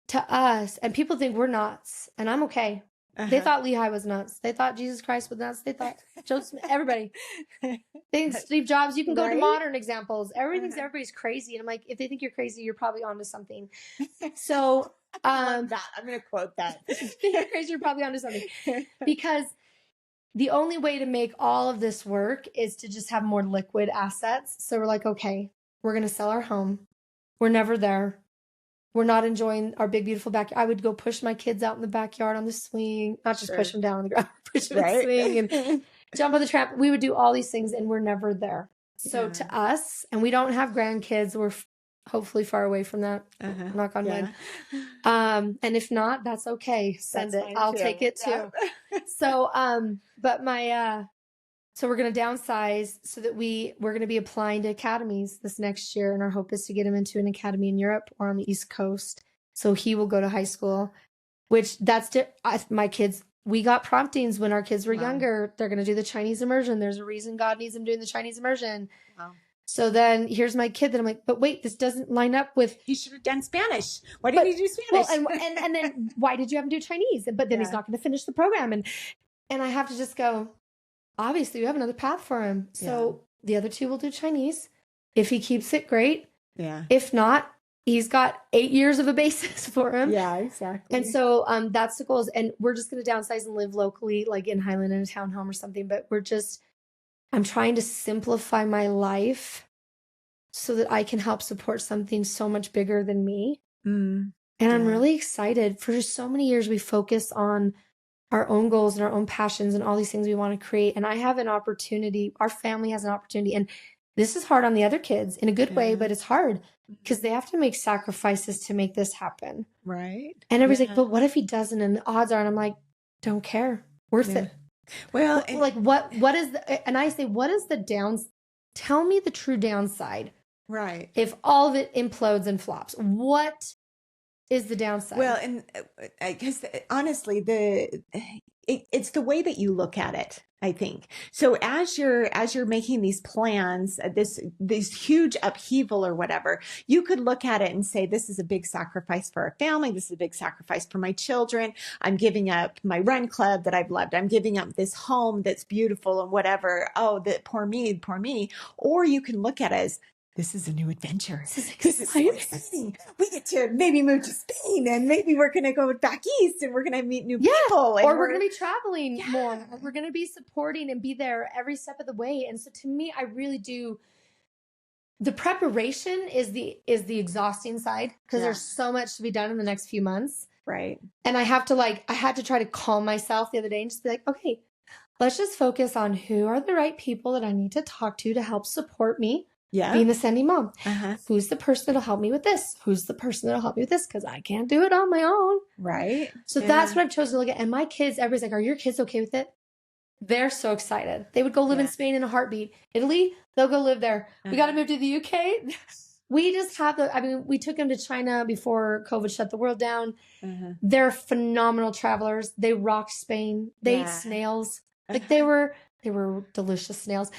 Speaker 2: to us. And people think we're nuts. And I'm okay. They thought Lehigh was nuts. They thought Jesus Christ was nuts. They thought Joseph, everybody. They think Steve Jobs. You can go to modern examples. Everybody's crazy. And I'm like, if they think you're crazy, you're probably onto something. So
Speaker 1: I love that. I'm going to quote that.
Speaker 2: If you're crazy, you're probably onto something. Because the only way to make all of this work is to just have more liquid assets. So we're like, okay, we're going to sell our home. We're never there. We're not enjoying our big, beautiful backyard. I would go push my kids out in the backyard on the swing, not just push them down on the ground, push them on the swing and jump on the tramp. We would do all these things and we're never there. So to us, and we don't have grandkids, we're hopefully far away from that. Knock on wood. And if not, that's okay. Send it. I'll take it too. So, so we're going to downsize so that we're going to be applying to academies this next year. And our hope is to get him into an academy in Europe or on the East Coast. So he will go to high school, which my kids, we got promptings when our kids were younger. They're going to do the Chinese immersion. There's a reason God needs them doing the Chinese immersion. Wow. So then here's my kid that I'm like, but wait, this doesn't line up with.
Speaker 1: He should have done Spanish. Why didn't he do Spanish?
Speaker 2: Well, and then why did you have him do Chinese? But then he's not going to finish the program. And I have to just go, obviously we have another path for him. So the other two will do Chinese. If he keeps it, great. Yeah. If not, he's got 8 years of a basis for him.
Speaker 1: Yeah, exactly.
Speaker 2: And so that's the goals. And we're just going to downsize and live locally, like in Highland in a townhome or something. But I'm trying to simplify my life so that I can help support something so much bigger than me. And I'm really excited. For so many years, we focus on our own goals and our own passions and all these things we want to create. And I have an opportunity. Our family has an opportunity. And this is hard on the other kids in a good way, but it's hard because they have to make sacrifices to make this happen.
Speaker 1: Right.
Speaker 2: And everybody's like, but what if he doesn't? And the odds are, and I'm like, don't care. Worth it.
Speaker 1: Well,
Speaker 2: like what is and I say, what is the tell me the true downside.
Speaker 1: Right.
Speaker 2: If all of it implodes and flops, what is the downside?
Speaker 1: Well, and because honestly, it's the way that you look at it, I think. So as you're making these plans, this huge upheaval or whatever, you could look at it and say, this is a big sacrifice for our family. This is a big sacrifice for my children. I'm giving up my run club that I've loved. I'm giving up this home that's beautiful and whatever. Oh, that poor me, poor me. Or you can look at it as, this is a new adventure. This is so exciting. We get to maybe move to Spain and maybe we're going to go back east and we're going to meet new people.
Speaker 2: Or we're going to be traveling more. We're going to be supporting and be there every step of the way. And so to me, I really do. The preparation is the exhausting side because there's so much to be done in the next few months.
Speaker 1: Right.
Speaker 2: And I had to try to calm myself the other day and just be like, okay, let's just focus on who are the right people that I need to talk to help support me. Yeah. Being the Sendy mom. Who's the person that'll help me with this? Who's the person that'll help me with this? Because I can't do it on my own.
Speaker 1: Right.
Speaker 2: So that's what I've chosen to look at. And my kids, everybody's like, are your kids okay with it? They're so excited. They would go live in Spain in a heartbeat. Italy, they'll go live there. We got to move to the UK. We just have we took them to China before COVID shut the world down. They're phenomenal travelers. They rocked Spain. They ate snails. Like they were delicious snails.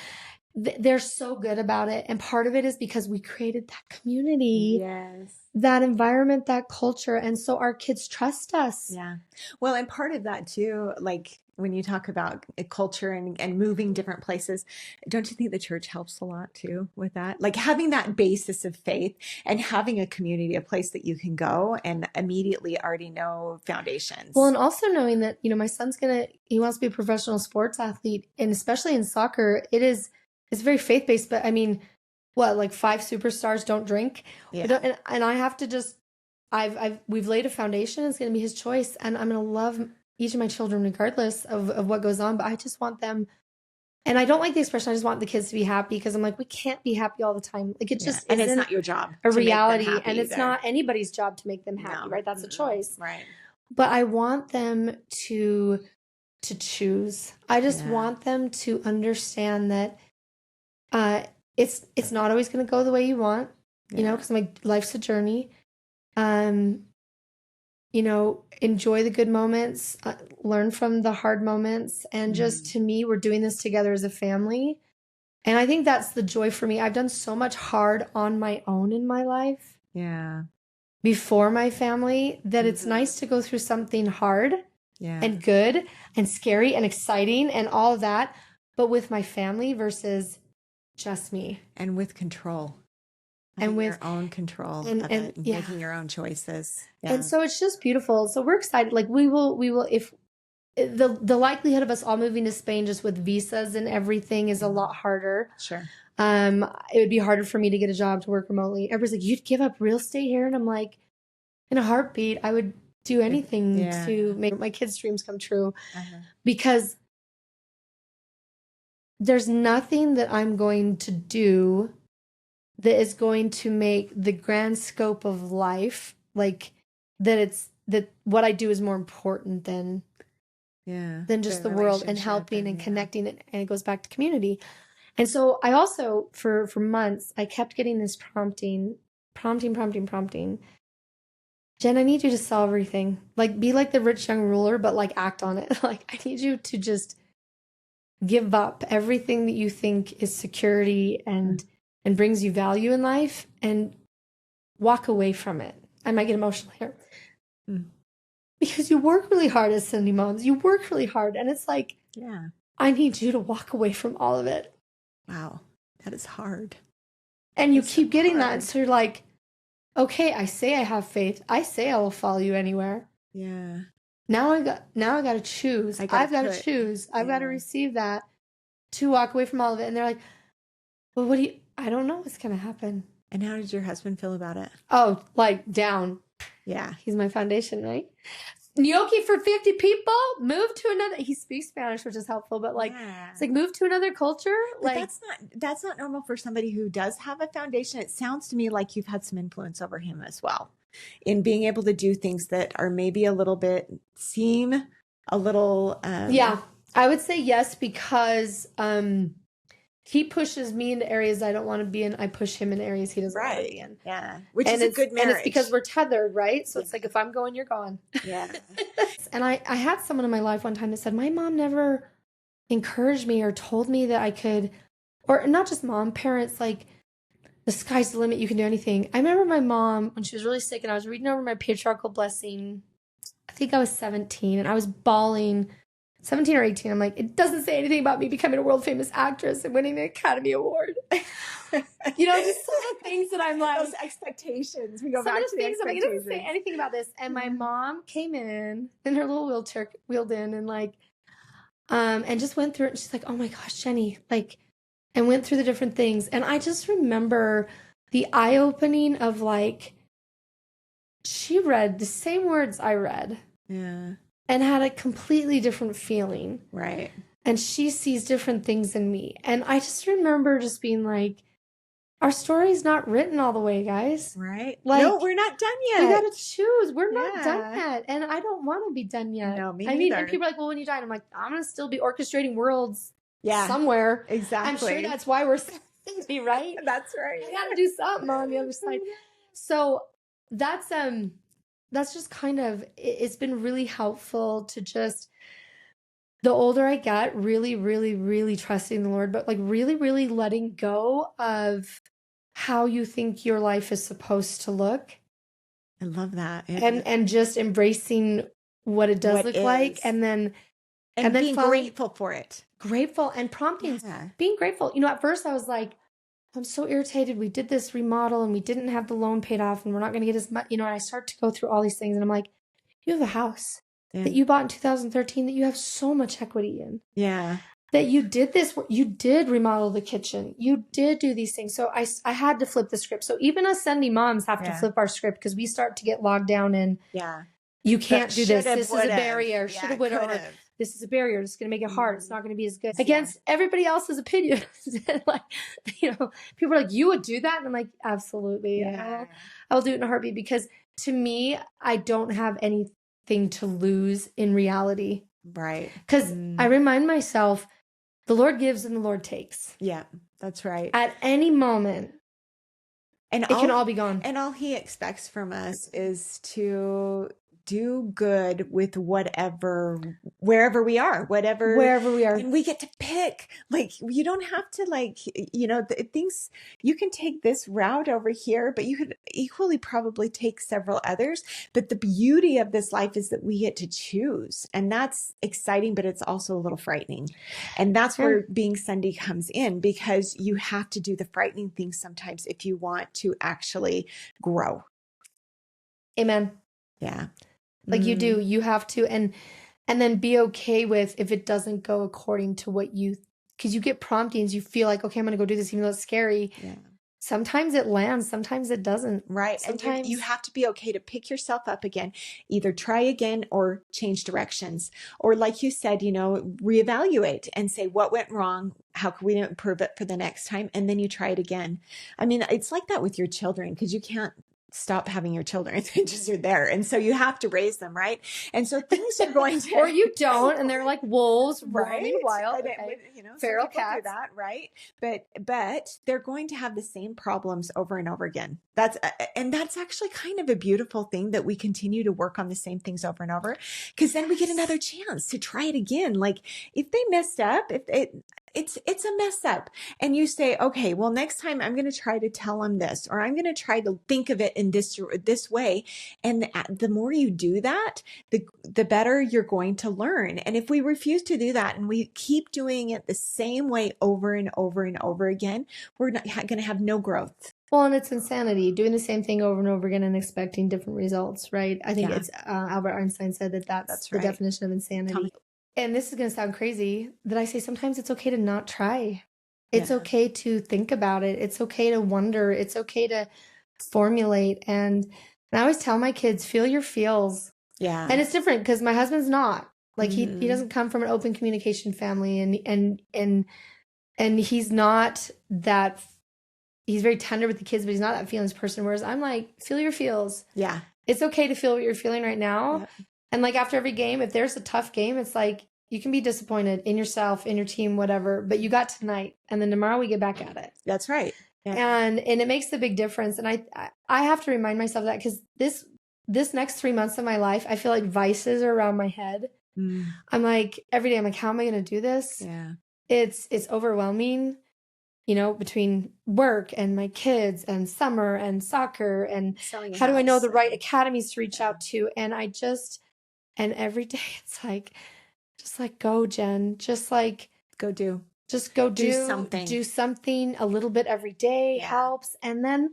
Speaker 2: They're so good about it. And part of it is because we created that community, that environment, that culture. And so our kids trust us.
Speaker 1: Yeah. Well, and part of that too, like when you talk about a culture and moving different places, don't you think the church helps a lot too with that? Like having that basis of faith and having a community, a place that you can go and immediately already know foundations.
Speaker 2: Well, and also knowing that, my son's he wants to be a professional sports athlete, and especially in soccer, it's very faith-based, but what, like 5 superstars don't drink.
Speaker 1: Yeah.
Speaker 2: And I have to just, we've laid a foundation. It's going to be his choice. And I'm going to love each of my children regardless of what goes on. But I just want them, and I don't like the expression, I just want the kids to be happy, because I'm like, we can't be happy all the time. Like, it just
Speaker 1: and
Speaker 2: isn't
Speaker 1: it's not your job
Speaker 2: a
Speaker 1: to make them
Speaker 2: reality.
Speaker 1: happy
Speaker 2: And it's
Speaker 1: either.
Speaker 2: not anybody's job to make them happy,
Speaker 1: No.
Speaker 2: right? That's a choice.
Speaker 1: Right.
Speaker 2: But I want them to choose. I just want them to understand that it's not always going to go the way you want, you know, because my life's a journey. You know, enjoy the good moments, learn from the hard moments. And just, to me, we're doing this together as a family. And I think that's the joy for me. I've done so much hard on my own in my life.
Speaker 1: Yeah.
Speaker 2: Before my family, that it's nice to go through something hard and good and scary and exciting and all of that, but with my family versus just me. And with control. And with your own control and making your own choices. Yeah. And so it's just beautiful. So we're excited. Like, we will, if the likelihood of us all moving to Spain just with visas and everything is a lot harder. Sure. It would be harder for me to get a job to work remotely. Everybody's like, you'd give up real estate here? And I'm like, in a heartbeat, I would do anything to make my kids' dreams come true. Because there's nothing that I'm going to do that is going to make the grand scope of life, like, that what I do is more important than just the world and helping and connecting, and it goes back to community. And so I also, for months, I kept getting this prompting. Jen, I need you to sell everything. Like, be like the rich young ruler, but like act on it. Like, I need you to just give up everything that you think is security and brings you value in life, and walk away from it. I might get emotional here. Because you work really hard as Sendy moms. You work really hard. And it's like, I need you to walk away from all of it. Wow. That is hard. And you keep getting that. And so you're like, okay, I say I have faith. I say I will follow you anywhere. Yeah. Now I got to choose. I've got to choose. I've got to receive that to walk away from all of it. And they're like, well, I don't know what's going to happen. And how did your husband feel about it? Oh, like, down. Yeah. He's my foundation, right? Gnocchi for 50 people? Move to another. He speaks Spanish, which is helpful, but like, it's like, move to another culture. But like, that's not normal for somebody who does have a foundation. It sounds to me like you've had some influence over him as well, in being able to do things that are maybe seem a little. Yeah, I would say yes, because he pushes me into areas I don't want to be in. I push him in areas he doesn't want to be in. Yeah. Which is a good marriage. And it's because we're tethered, right? So it's like, if I'm going, you're gone. Yeah. And I had someone in my life one time that said, my mom never encouraged me or told me that I could, or not just mom, parents, like, the sky's the limit. You can do anything. I remember my mom, when she was really sick and I was reading over my patriarchal blessing, I think I was 17, and I was bawling. 17 or 18, I'm like, it doesn't say anything about me becoming a world famous actress and winning an Academy Award. You know, just some of the things that I'm like. Those expectations. We go back to the expectations. I'm like, it doesn't say anything about this. And my mom came in her little wheelchair, wheeled in, and like, and just went through it. And she's like, oh my gosh, Jenny, like, and went through the different things. And I just remember the eye-opening of like, she read the same words I read. Yeah. And had a completely different feeling. Right. And she sees different things in me. And I just remember just being like, our story's not written all the way, guys. Right. Like, no, we're not done yet. We got to choose. We're not done yet. And I don't want to be done yet. No, me neither. I mean, and people are like, well, when you die, and I'm like, I'm going to still be orchestrating worlds somewhere. Exactly. I'm sure that's why we're Sendy, right? That's right. I got to do something on the other side. So that's just kind of, it's been really helpful to just, the older I get, really, really, really trusting the Lord, but like really, really letting go of how you think your life is supposed to look. I love that. And just embracing what it does look like. And then being grateful for it. Grateful and prompting, being grateful. You know, at first I was like, I'm so irritated. We did this remodel and we didn't have the loan paid off and we're not going to get as much, you know, and I start to go through all these things and I'm like, you have a house that you bought in 2013 that you have so much equity in. Yeah. that you did this, you did remodel the kitchen, you did do these things. So I had to flip the script. So even us Sendy moms have to flip our script because we start to get logged down in, you can't do this. This is a barrier. Should have, would have. This is a barrier. It's going to make it hard. It's not going to be as good against everybody else's opinions. Like, people are like, you would do that? And I'm like, absolutely. I'll do it in a heartbeat because to me, I don't have anything to lose in reality.
Speaker 1: Right.
Speaker 2: Because I remind myself, the Lord gives and the Lord takes.
Speaker 1: Yeah, that's right.
Speaker 2: At any moment, and it can all be gone.
Speaker 1: And all he expects from us is to do good with wherever we are, wherever we are. And we get to pick, like, you don't have to, like, things, you can take this route over here, but you could equally probably take several others. But the beauty of this life is that we get to choose. And that's exciting, but it's also a little frightening. And that's where being Sendy comes in, because you have to do the frightening things sometimes if you want to actually grow.
Speaker 2: Amen.
Speaker 1: Yeah.
Speaker 2: Like you do, you have to, and then be okay with if it doesn't go according to what because you get promptings, you feel like, okay, I'm going to go do this, even though it's scary. Yeah. Sometimes it lands, sometimes it doesn't.
Speaker 1: Right. Sometimes and you have to be okay to pick yourself up again, either try again or change directions. Or like you said, reevaluate and say what went wrong. How can we improve it for the next time? And then you try it again. I mean, it's like that with your children, because you can't stop having your children. They just are there. And so you have to raise them, right? And so things are going to...
Speaker 2: or you don't, and they're like wolves roaming wild.
Speaker 1: Feral cats. Do that, right? But they're going to have the same problems over and over again. That's actually kind of a beautiful thing, that we continue to work on the same things over and over, because then we get another chance to try it again. Like if they messed up, it's a mess up, and you say, okay, well, next time I'm going to try to tell them this, or I'm going to try to think of it in this way. And the more you do that, the better you're going to learn. And if we refuse to do that and we keep doing it the same way over and over and over again, we're not going to have no growth.
Speaker 2: Well, and it's insanity, doing the same thing over and over again and expecting different results, right? I think it's Albert Einstein said that's the definition of insanity. And this is going to sound crazy, that I say sometimes it's okay to not try. It's okay to think about it. It's okay to wonder. It's okay to formulate. And I always tell my kids, feel your feels. Yeah. And it's different because my husband's not. Like he doesn't come from an open communication family, and he's not that. He's very tender with the kids, but he's not that feelings person. Whereas I'm like, feel your feels. Yeah. It's okay to feel what you're feeling right now. Yeah. And like after every game, if there's a tough game, it's like you can be disappointed in yourself, in your team, whatever, but you got tonight, and then tomorrow we get back at it.
Speaker 1: That's right. Yeah.
Speaker 2: And it makes a big difference. And I have to remind myself that, because this next 3 months of my life, I feel like vices are around my head. I'm like, every day I'm like, how am I going to do this? Yeah. It's overwhelming, between work and my kids and summer and soccer and how do I know the right academies to reach out to? And and every day it's like, just like, go, Jen, just like,
Speaker 1: go do
Speaker 2: something. Do something a little bit every day helps. And then,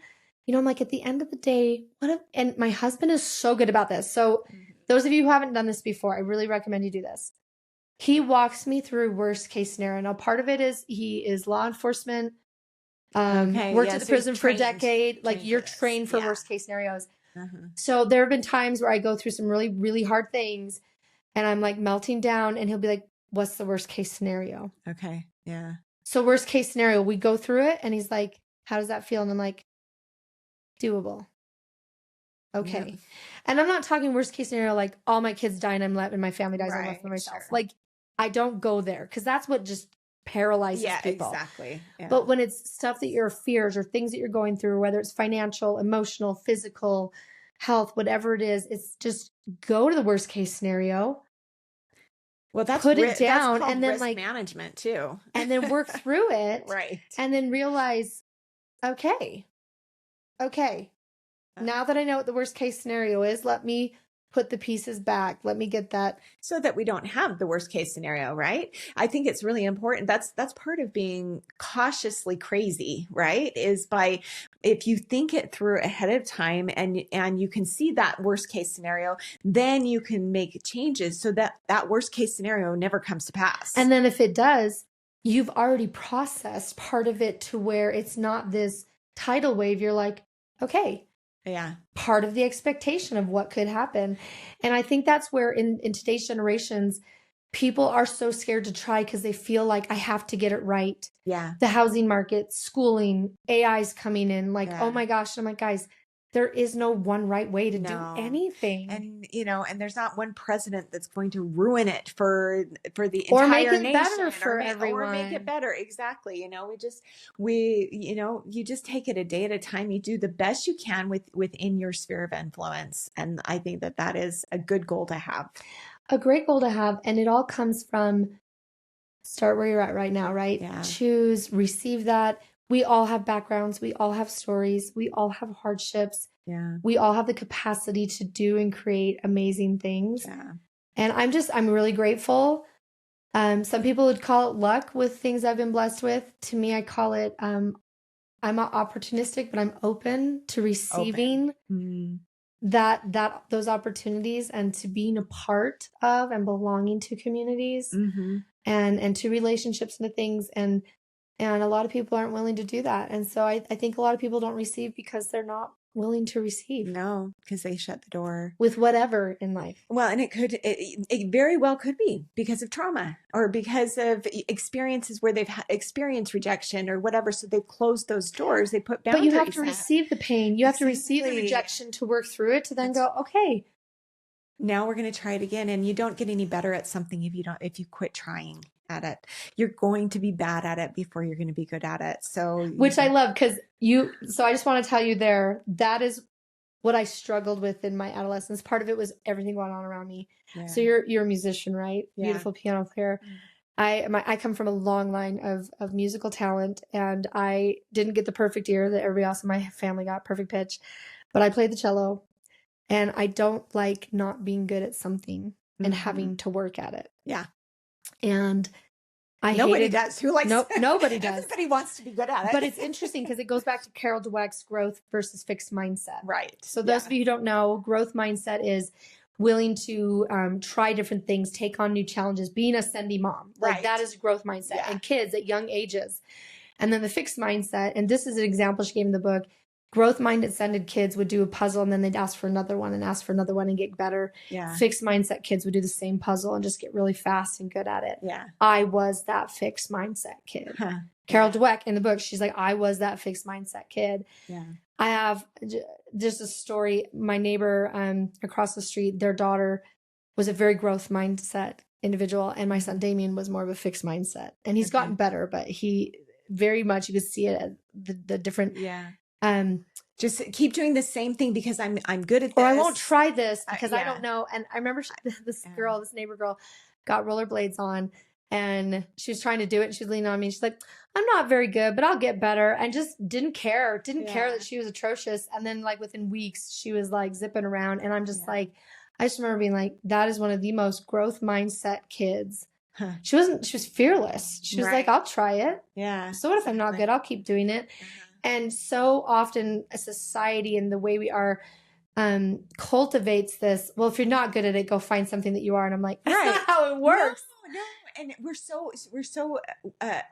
Speaker 2: I'm like, at the end of the day, and my husband is so good about this. So those of you who haven't done this before, I really recommend you do this. He walks me through worst case scenario. Now, part of it is he is law enforcement, worked at the prison for a decade. Like, you're trained for worst case scenarios. So there have been times where I go through some really, really hard things and I'm like melting down, and he'll be like, what's the worst case scenario?
Speaker 1: Okay. Yeah.
Speaker 2: So worst case scenario, we go through it and he's like, how does that feel? And I'm like, doable. Okay. Yep. And I'm not talking worst case scenario, like all my kids die and I'm left and my family dies and I'm left by myself. Sure. Like, I don't go there, because that's what just paralyzes people.
Speaker 1: Exactly. Yeah.
Speaker 2: But when it's stuff that your fears or things that you're going through, whether it's financial, emotional, physical, health, whatever it is, it's just go to the worst case scenario.
Speaker 1: Well,
Speaker 2: put it down, and then
Speaker 1: risk management too,
Speaker 2: and then work through it,
Speaker 1: right?
Speaker 2: And then realize, okay, now that I know what the worst case scenario is, let me put the pieces back. Let me get that.
Speaker 1: So that we don't have the worst case scenario, right? I think it's really important. That's part of being cautiously crazy, right? Is by, if you think it through ahead of time and you can see that worst case scenario, then you can make changes so that worst case scenario never comes to pass.
Speaker 2: And then if it does, you've already processed part of it to where it's not this tidal wave. You're like, okay,
Speaker 1: Yeah.
Speaker 2: part of the expectation of what could happen. And I think that's where in today's generations, people are so scared to try because they feel like I have to get it right.
Speaker 1: Yeah.
Speaker 2: The housing market, schooling, AI's coming in, like,
Speaker 1: Yeah.
Speaker 2: oh my gosh. I'm like, guys, there is no one right way to do anything.
Speaker 1: And, and there's not one president that's going to ruin it for the
Speaker 2: Or
Speaker 1: entire
Speaker 2: make it
Speaker 1: nation
Speaker 2: better for
Speaker 1: or make
Speaker 2: everyone.
Speaker 1: it better. Exactly. You just take it a day at a time. You do the best you can within your sphere of influence. And I think that is a good goal to have.
Speaker 2: A great goal to have. And it all comes from start where you're at right now, right?
Speaker 1: Yeah.
Speaker 2: Choose, receive that. We all have backgrounds. We all have stories. We all have hardships.
Speaker 1: Yeah.
Speaker 2: We all have the capacity to do and create amazing things.
Speaker 1: Yeah.
Speaker 2: And I'm really grateful. Some people would call it luck with things I've been blessed with. To me, I call it, I'm not opportunistic, but I'm open to receiving those opportunities and to being a part of and belonging to communities and to relationships and to things. And a lot of people aren't willing to do that. And so I think a lot of people don't receive because they're not willing to receive.
Speaker 1: No, because they shut the door
Speaker 2: with whatever in life.
Speaker 1: Well, and it very well could be because of trauma or because of experiences where they've experienced rejection or whatever. So they've closed those doors. They put boundaries.
Speaker 2: But you have to receive the pain. You have to receive the rejection to work through it to then go, okay,
Speaker 1: now we're going to try it again. And you don't get any better at something if you quit trying at it. You're going to be bad at it before you're going to be good at it. So,
Speaker 2: which I love so I just want to tell you that is what I struggled with in my adolescence. Part of it was everything going on around me. Yeah. So you're a musician, right? Yeah. Beautiful piano player. I come from a long line of musical talent, and I didn't get the perfect ear that everybody else in my family got, perfect pitch, but I played the cello. And I don't like not being good at something and having to work at it.
Speaker 1: Yeah.
Speaker 2: And
Speaker 1: nobody does. Who likes?
Speaker 2: Nobody does.
Speaker 1: Everybody wants to be good at it.
Speaker 2: But it's interesting because it goes back to Carol Dweck's growth versus fixed mindset.
Speaker 1: Right.
Speaker 2: So those of you who don't know, growth mindset is willing to try different things, take on new challenges, being a Sendy mom. Like that is growth mindset. And kids at young ages. And then the fixed mindset, and this is an example she gave in the book. Growth-minded Sendy kids would do a puzzle and then they'd ask for another one and get better. Yeah. Fixed mindset kids would do the same puzzle and just get really fast and good at it. Yeah. I was that fixed mindset kid. Huh. Carol Dweck in the book, she's like, I was that fixed mindset kid. Yeah. I have just a story. My neighbor across the street, their daughter was a very growth mindset individual, and my son Damien was more of a fixed mindset. And he's gotten better, but he very much, you could see it at the different... Yeah.
Speaker 1: Just keep doing the same thing because I'm good at this.
Speaker 2: Or I won't try this because I don't know. And I remember this neighbor girl got rollerblades on and she was trying to do it. And she was leaning on me. She's like, I'm not very good, but I'll get better. And just didn't care that she was atrocious. And then like within weeks, she was like zipping around. And I'm just like, I just remember being like, that is one of the most growth mindset kids. Huh. She was fearless. She was like, I'll try it. Yeah. So what if I'm not good? I'll keep doing it. And so often a society and the way we are cultivates this. Well, if you're not good at it, go find something that you are. And I'm like, that's not how it works.
Speaker 1: No. And we're so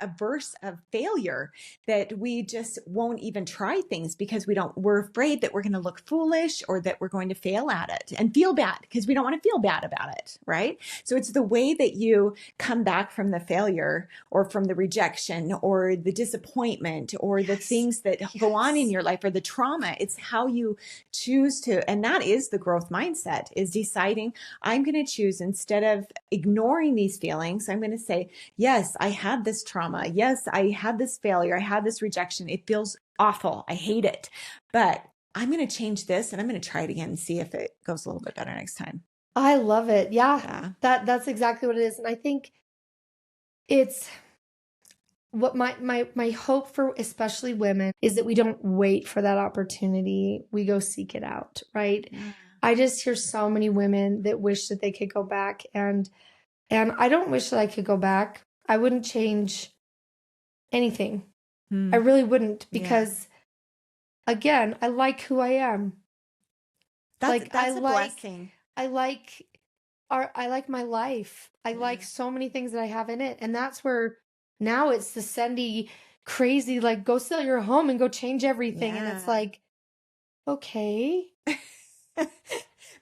Speaker 1: averse of failure that we just won't even try things because we're afraid that we're going to look foolish or that we're going to fail at it and feel bad because we don't want to feel bad about it. Right. So it's the way that you come back from the failure or from the rejection or the disappointment or the things that go on in your life or the trauma. It's how you choose to, and that is the growth mindset, is deciding I'm going to choose, instead of ignoring these feelings, I'm going to say, yes, I had this trauma. Yes, I had this failure. I had this rejection. It feels awful. I hate it. But I'm going to change this and I'm going to try it again and see if it goes a little bit better next time.
Speaker 2: I love it. Yeah. That's exactly what it is. And I think it's what my hope for especially women is that we don't wait for that opportunity. We go seek it out. Right. Yeah. I just hear so many women that wish that they could go back, and I don't wish that I could go back. I wouldn't change anything. I really wouldn't, because again, I like who I am.
Speaker 1: That's a blessing.
Speaker 2: I like my life. I like so many things that I have in it. And that's where now it's the Sendy crazy, like, go sell your home and go change everything. And it's like, okay.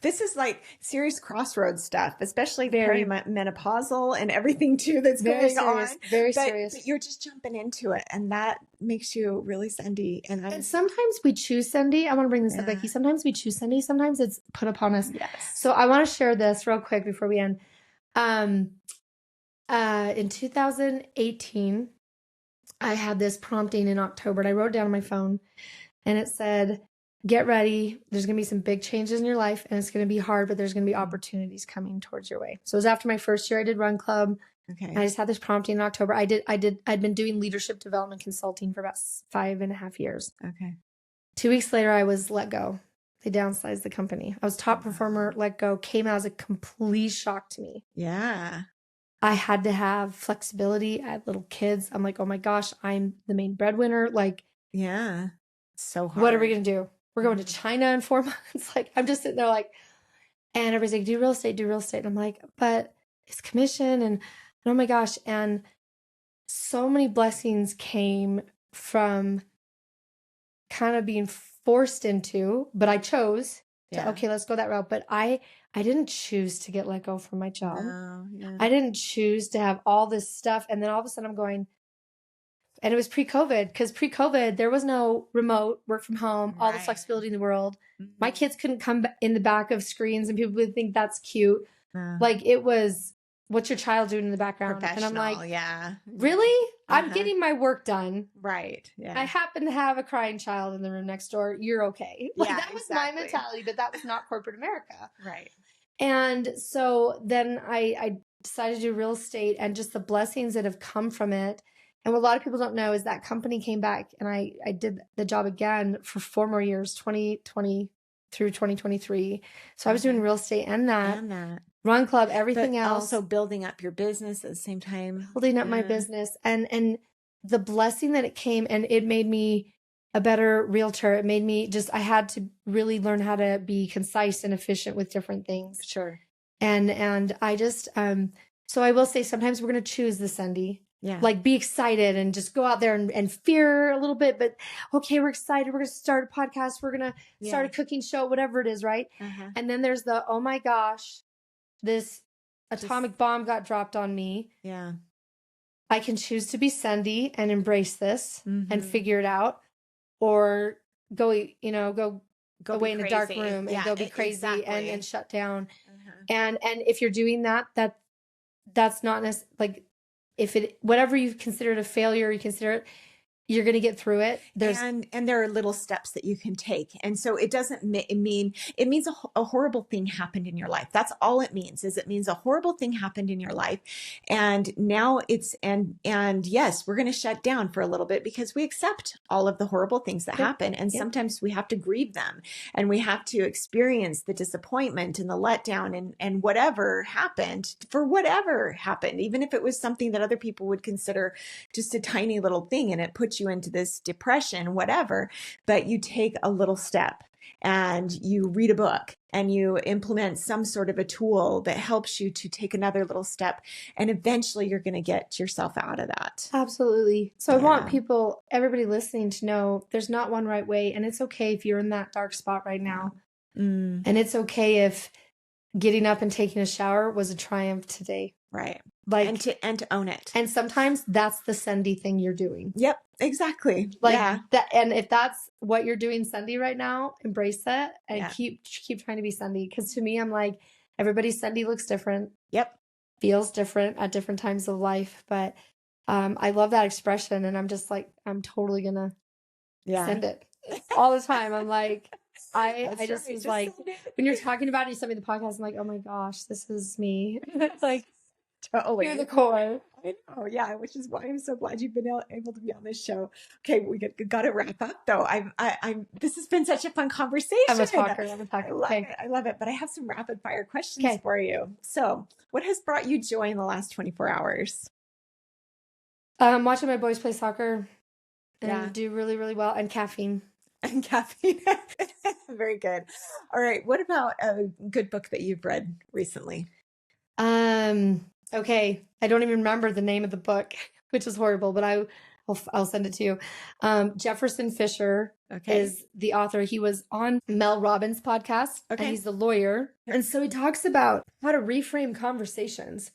Speaker 1: This is like serious crossroads stuff, especially the perimenopausal and everything too that's going on.
Speaker 2: Very serious.
Speaker 1: But you're just jumping into it, and that makes you really Sendy. And
Speaker 2: sometimes we choose Sendy. I want to bring this up, Becky. Sometimes we choose Sendy. Sometimes it's put upon us. Yes. So I want to share this real quick before we end. In 2018, I had this prompting in October, and I wrote it down on my phone, and it said, get ready. There's going to be some big changes in your life, and it's going to be hard, but there's going to be opportunities coming towards your way. So it was after my first year I did Run Club. Okay. And I just had this prompting in October. I'd been doing leadership development consulting for about 5.5 years. Okay. 2 weeks later, I was let go. They downsized the company. I was top performer, let go, came out as a complete shock to me. Yeah. I had to have flexibility. I had little kids. I'm like, oh my gosh, I'm the main breadwinner. Like, yeah, so hard. What are we going to do? We're going to China in 4 months. Like, I'm just sitting there like, and everybody's like, do real estate. And I'm like, but it's commission and oh my gosh. And so many blessings came from kind of being forced into, but I chose to, okay, let's go that route. But I didn't choose to get let go from my job. No, yeah. I didn't choose to have all this stuff. And then all of a sudden I'm going, and it was pre-COVID, because pre-COVID, there was no remote work from home, all the flexibility in the world. Mm-hmm. My kids couldn't come in the back of screens and people would think that's cute. Like it was, what's your child doing in the background? And I'm like, yeah, really? I'm getting my work done. Right. Yeah. I happen to have a crying child in the room next door. You're okay. Like that was my mentality, but that was not corporate America. Right. And so then I decided to do real estate, and just the blessings that have come from it. And what a lot of people don't know is that company came back, and I did the job again for 4 more years, 2020 through 2023. So I was doing real estate and that. Run Club, everything but else. Also building up your business at the same time. Building up my business. And the blessing that it came, and it made me a better realtor. It made me I had to really learn how to be concise and efficient with different things. Sure. And I just, so I will say sometimes we're going to choose the Sendy. Yeah. Like be excited and just go out there and fear a little bit, but okay, we're excited. We're going to start a podcast. We're going to start a cooking show, whatever it is. Right. And then there's the, oh my gosh, this atomic bomb got dropped on me. Yeah. I can choose to be Sendy and embrace this and figure it out, or go away in a dark room and go be crazy and shut down. And if you're doing that, that's not necessarily like, whatever you consider it a failure, you consider it, you're going to get through it. And there are little steps that you can take. And so it doesn't mean, it means a horrible thing happened in your life. That's all it means, is it means a horrible thing happened in your life. And now and yes, we're going to shut down for a little bit because we accept all of the horrible things that happen. And sometimes we have to grieve them, and we have to experience the disappointment and the letdown and whatever happened, even if it was something that other people would consider just a tiny little thing, and it puts you into this depression, whatever, but you take a little step and you read a book and you implement some sort of a tool that helps you to take another little step, and eventually you're going to get yourself out of that. Absolutely. So I want everybody listening to know there's not one right way, and it's okay if you're in that dark spot right now. And it's okay if getting up and taking a shower was a triumph today. Right. Like, and to own it. And sometimes that's the Sendy thing you're doing. Yep, exactly. Like that. And if that's what you're doing Sendy right now, embrace that and keep trying to be Sendy. Because to me, I'm like, everybody's Sendy looks different. Yep. Feels different at different times of life. But I love that expression. And I'm just like, I'm totally going to send it all the time. I'm like, I just was like, when you're talking about it, you sent me the podcast, I'm like, oh my gosh, this is me. It's like, totally. You're the core. I know, yeah, which is why I'm so glad you've been able to be on this show. Okay, we got to wrap up though. This has been such a fun conversation. I'm a talker. I love it. But I have some rapid fire questions for you. So, what has brought you joy in the last 24 hours? Watching my boys play soccer and do really, really well, and caffeine. And caffeine. Very good. All right. What about a good book that you've read recently? Okay. I don't even remember the name of the book, which is horrible, but I'll send it to you. Jefferson Fisher is the author. He was on Mel Robbins' podcast, and he's the lawyer. And so he talks about how to reframe conversations.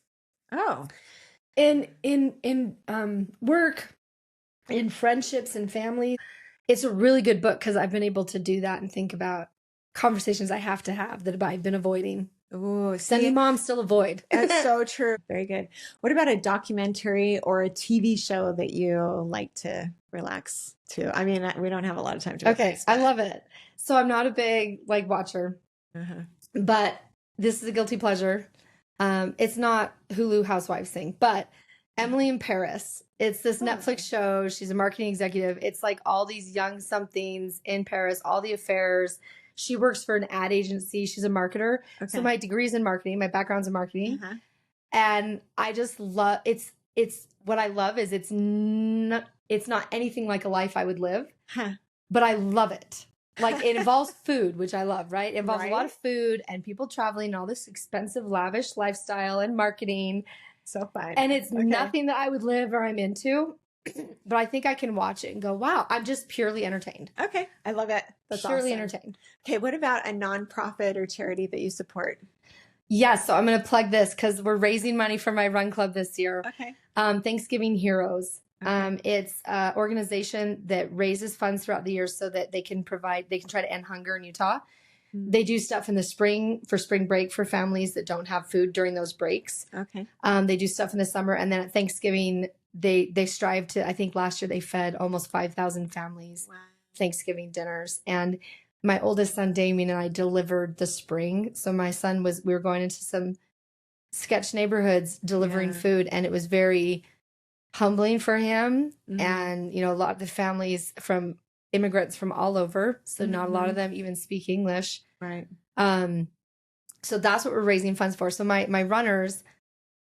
Speaker 1: Oh.
Speaker 2: In work, in friendships and family. It's a really good book because I've been able to do that and think about conversations I have to have that I've been avoiding.
Speaker 1: Oh,
Speaker 2: Sendy mom still avoid.
Speaker 1: That's so true. Very good. What about a documentary or a TV show that you like to relax to? I mean, we don't have a lot of time to.
Speaker 2: Okay, I love it. So I'm not a big watcher, but this is a guilty pleasure. It's not Hulu Housewives thing, but Emily in Paris. It's this Netflix show. She's a marketing executive. It's like all these young somethings in Paris, all the affairs. She works for an ad agency. She's a marketer. So my degree's in marketing. My background's in marketing. And I just love it's what I love is it's not anything like a life I would live, but I love it. Like it involves food, which I love, right? It involves a lot of food and people traveling and all this expensive, lavish lifestyle and marketing.
Speaker 1: So fun.
Speaker 2: And it's nothing that I would live or I'm into, but I think I can watch it and go, wow, I'm just purely entertained.
Speaker 1: Okay. I love it. That's
Speaker 2: purely
Speaker 1: awesome.
Speaker 2: entertained.
Speaker 1: Okay. What about a nonprofit or charity that you support?
Speaker 2: Yes. So I'm going to plug this because we're raising money for my run club this year.
Speaker 1: Okay.
Speaker 2: Thanksgiving Heroes. It's an organization that raises funds throughout the year so that they can try to end hunger in Utah. They do stuff in the spring for spring break for families that don't have food during those breaks.
Speaker 1: Okay.
Speaker 2: They do stuff in the summer. And then at Thanksgiving, they strive to, I think last year they fed almost 5,000 families Thanksgiving dinners. And my oldest son, Damien, and I delivered the spring. So my son we were going into some sketch neighborhoods delivering food. And it was very humbling for him. And, a lot of the families from immigrants from all over. So not a lot of them even speak English.
Speaker 1: Right.
Speaker 2: So that's what we're raising funds for. So my runners,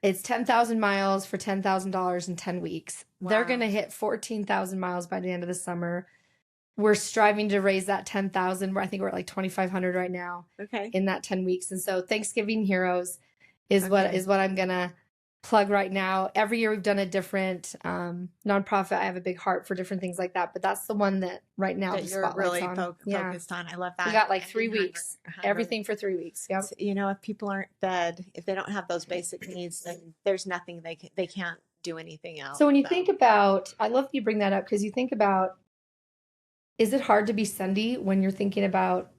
Speaker 2: it's 10,000 miles for $10,000 in 10 weeks. Wow. They're going to hit 14,000 miles by the end of the summer. We're striving to raise that 10,000. I think we're at like 2,500 right now. Okay. In that 10 weeks. And so Thanksgiving Heroes is what I'm going to plug right now. Every year we've done a different nonprofit. I have a big heart for different things like that, but that's the one that right now
Speaker 1: that you're really focused on. I love that.
Speaker 2: We got like 3 weeks, everything for 3 weeks. Yeah.
Speaker 1: So, if people aren't fed, if they don't have those basic needs, then there's nothing they can't do anything else.
Speaker 2: So when you think about, I love that you bring that up because you think about, is it hard to be Sendy when you're thinking about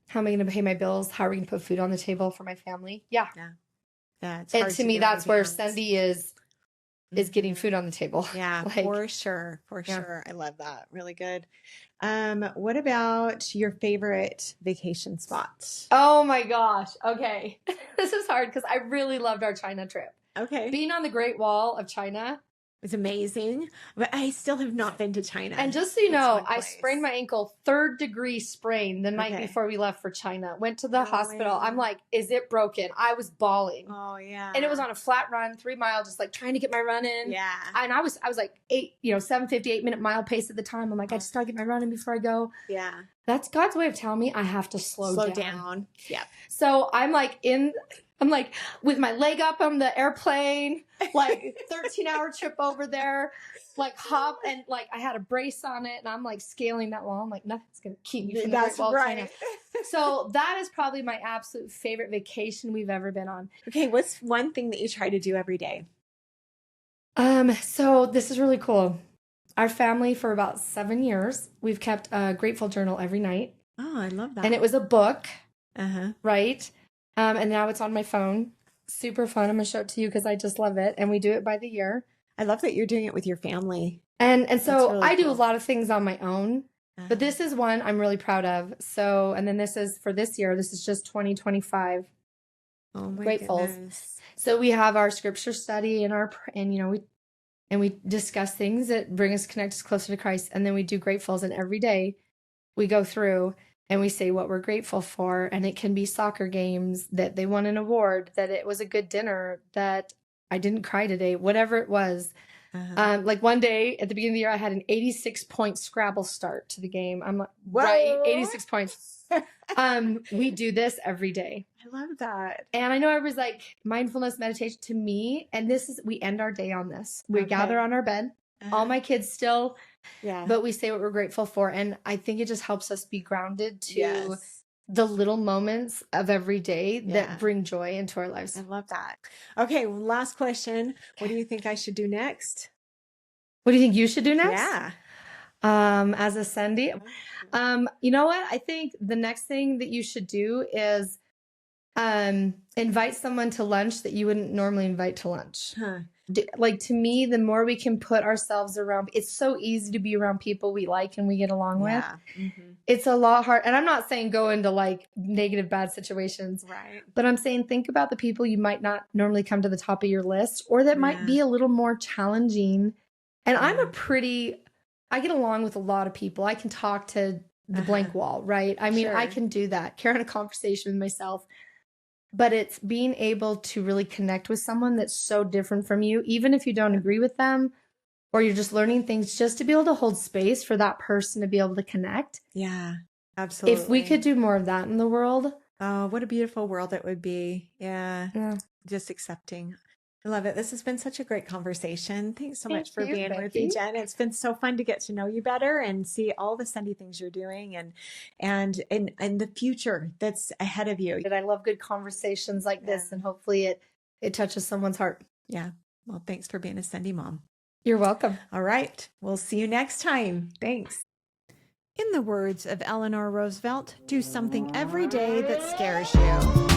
Speaker 2: how am I going to pay my bills? How are we going to put food on the table for my family? Yeah.
Speaker 1: Yeah,
Speaker 2: and to me, that's where Sendy is getting food on the table.
Speaker 1: Yeah, for sure. I love that. Really good. What about your favorite vacation spots?
Speaker 2: Oh my gosh. Okay. This is hard because I really loved our China trip.
Speaker 1: Okay.
Speaker 2: Being on the Great Wall of China.
Speaker 1: It's amazing, but I still have not been to China.
Speaker 2: And just so you know, I sprained my ankle, 3rd-degree sprain the night before we left for China. Went to the hospital. I'm like, is it broken? I was bawling.
Speaker 1: Oh yeah.
Speaker 2: And it was on a flat run, 3 mile, just like trying to get my run in.
Speaker 1: Yeah.
Speaker 2: And I was like 7:58 minute mile pace at the time. I'm like, I just gotta get my run in before I go.
Speaker 1: Yeah.
Speaker 2: That's God's way of telling me I have to slow
Speaker 1: down. Yeah.
Speaker 2: So I'm like with my leg up on the airplane, like 13-hour trip over there, like hop and like I had a brace on it and I'm like scaling that wall. I'm like, nothing's going to keep me from the Great Wall of China. So that is probably my absolute favorite vacation we've ever been on.
Speaker 1: Okay. What's one thing that you try to do every day?
Speaker 2: So this is really cool. Our family for about 7 years, we've kept a grateful journal every night.
Speaker 1: Oh, I love that.
Speaker 2: And it was a book. Right. And now it's on my phone. Super fun. I'm going to show it to you because I just love it. And we do it by the year.
Speaker 1: I love that you're doing it with your family.
Speaker 2: And so really I do a lot of things on my own, but this is one I'm really proud of. So, and then this is for this year. This is just 2025.
Speaker 1: Oh my
Speaker 2: Gratefuls.
Speaker 1: Goodness.
Speaker 2: So we have our scripture study and we discuss things that bring us, connect us closer to Christ. And then we do gratefuls. And every day we go through and we say what we're grateful for. And it can be soccer games, that they won an award, that it was a good dinner, that I didn't cry today, whatever it was. Like one day at the beginning of the year, I had an 86-point Scrabble start to the game. I'm like, right, 86 points. We do this every day.
Speaker 1: I love that.
Speaker 2: And I know everybody's like, mindfulness meditation to me, and this is, we end our day on this. We gather on our bed, all my kids still, but we say what we're grateful for. And I think it just helps us be grounded to the little moments of every day that bring joy into our lives.
Speaker 1: I love that. Okay, last question. What do you think I should do next?
Speaker 2: What do you think you should do next?
Speaker 1: Yeah.
Speaker 2: As a Sendy, you know what? I think the next thing that you should do is invite someone to lunch that you wouldn't normally invite to lunch. Like, to me, the more we can put ourselves around, it's so easy to be around people we like and we get along with. It's a lot hard. And I'm not saying go into like negative, bad situations, but I'm saying think about the people you might not normally come to the top of your list, or that might be a little more challenging. And I get along with a lot of people. I can talk to the blank wall, right? I mean, I can do that, carry on a conversation with myself. But it's being able to really connect with someone that's so different from you, even if you don't agree with them or you're just learning things, just to be able to hold space for that person to be able to connect.
Speaker 1: Yeah, absolutely.
Speaker 2: If we could do more of that in the world.
Speaker 1: Oh, what a beautiful world it would be. Yeah. Just accepting. I love it. This has been such a great conversation. Thanks so much for being with me, Jen. It's been so fun to get to know you better and see all the Sendy things you're doing and the future that's ahead of you.
Speaker 2: I love good conversations like this, and hopefully it touches someone's heart.
Speaker 1: Yeah. Well, thanks for being a Sendy mom.
Speaker 2: You're welcome.
Speaker 1: All right. We'll see you next time. Thanks. In the words of Eleanor Roosevelt, do something every day that scares you.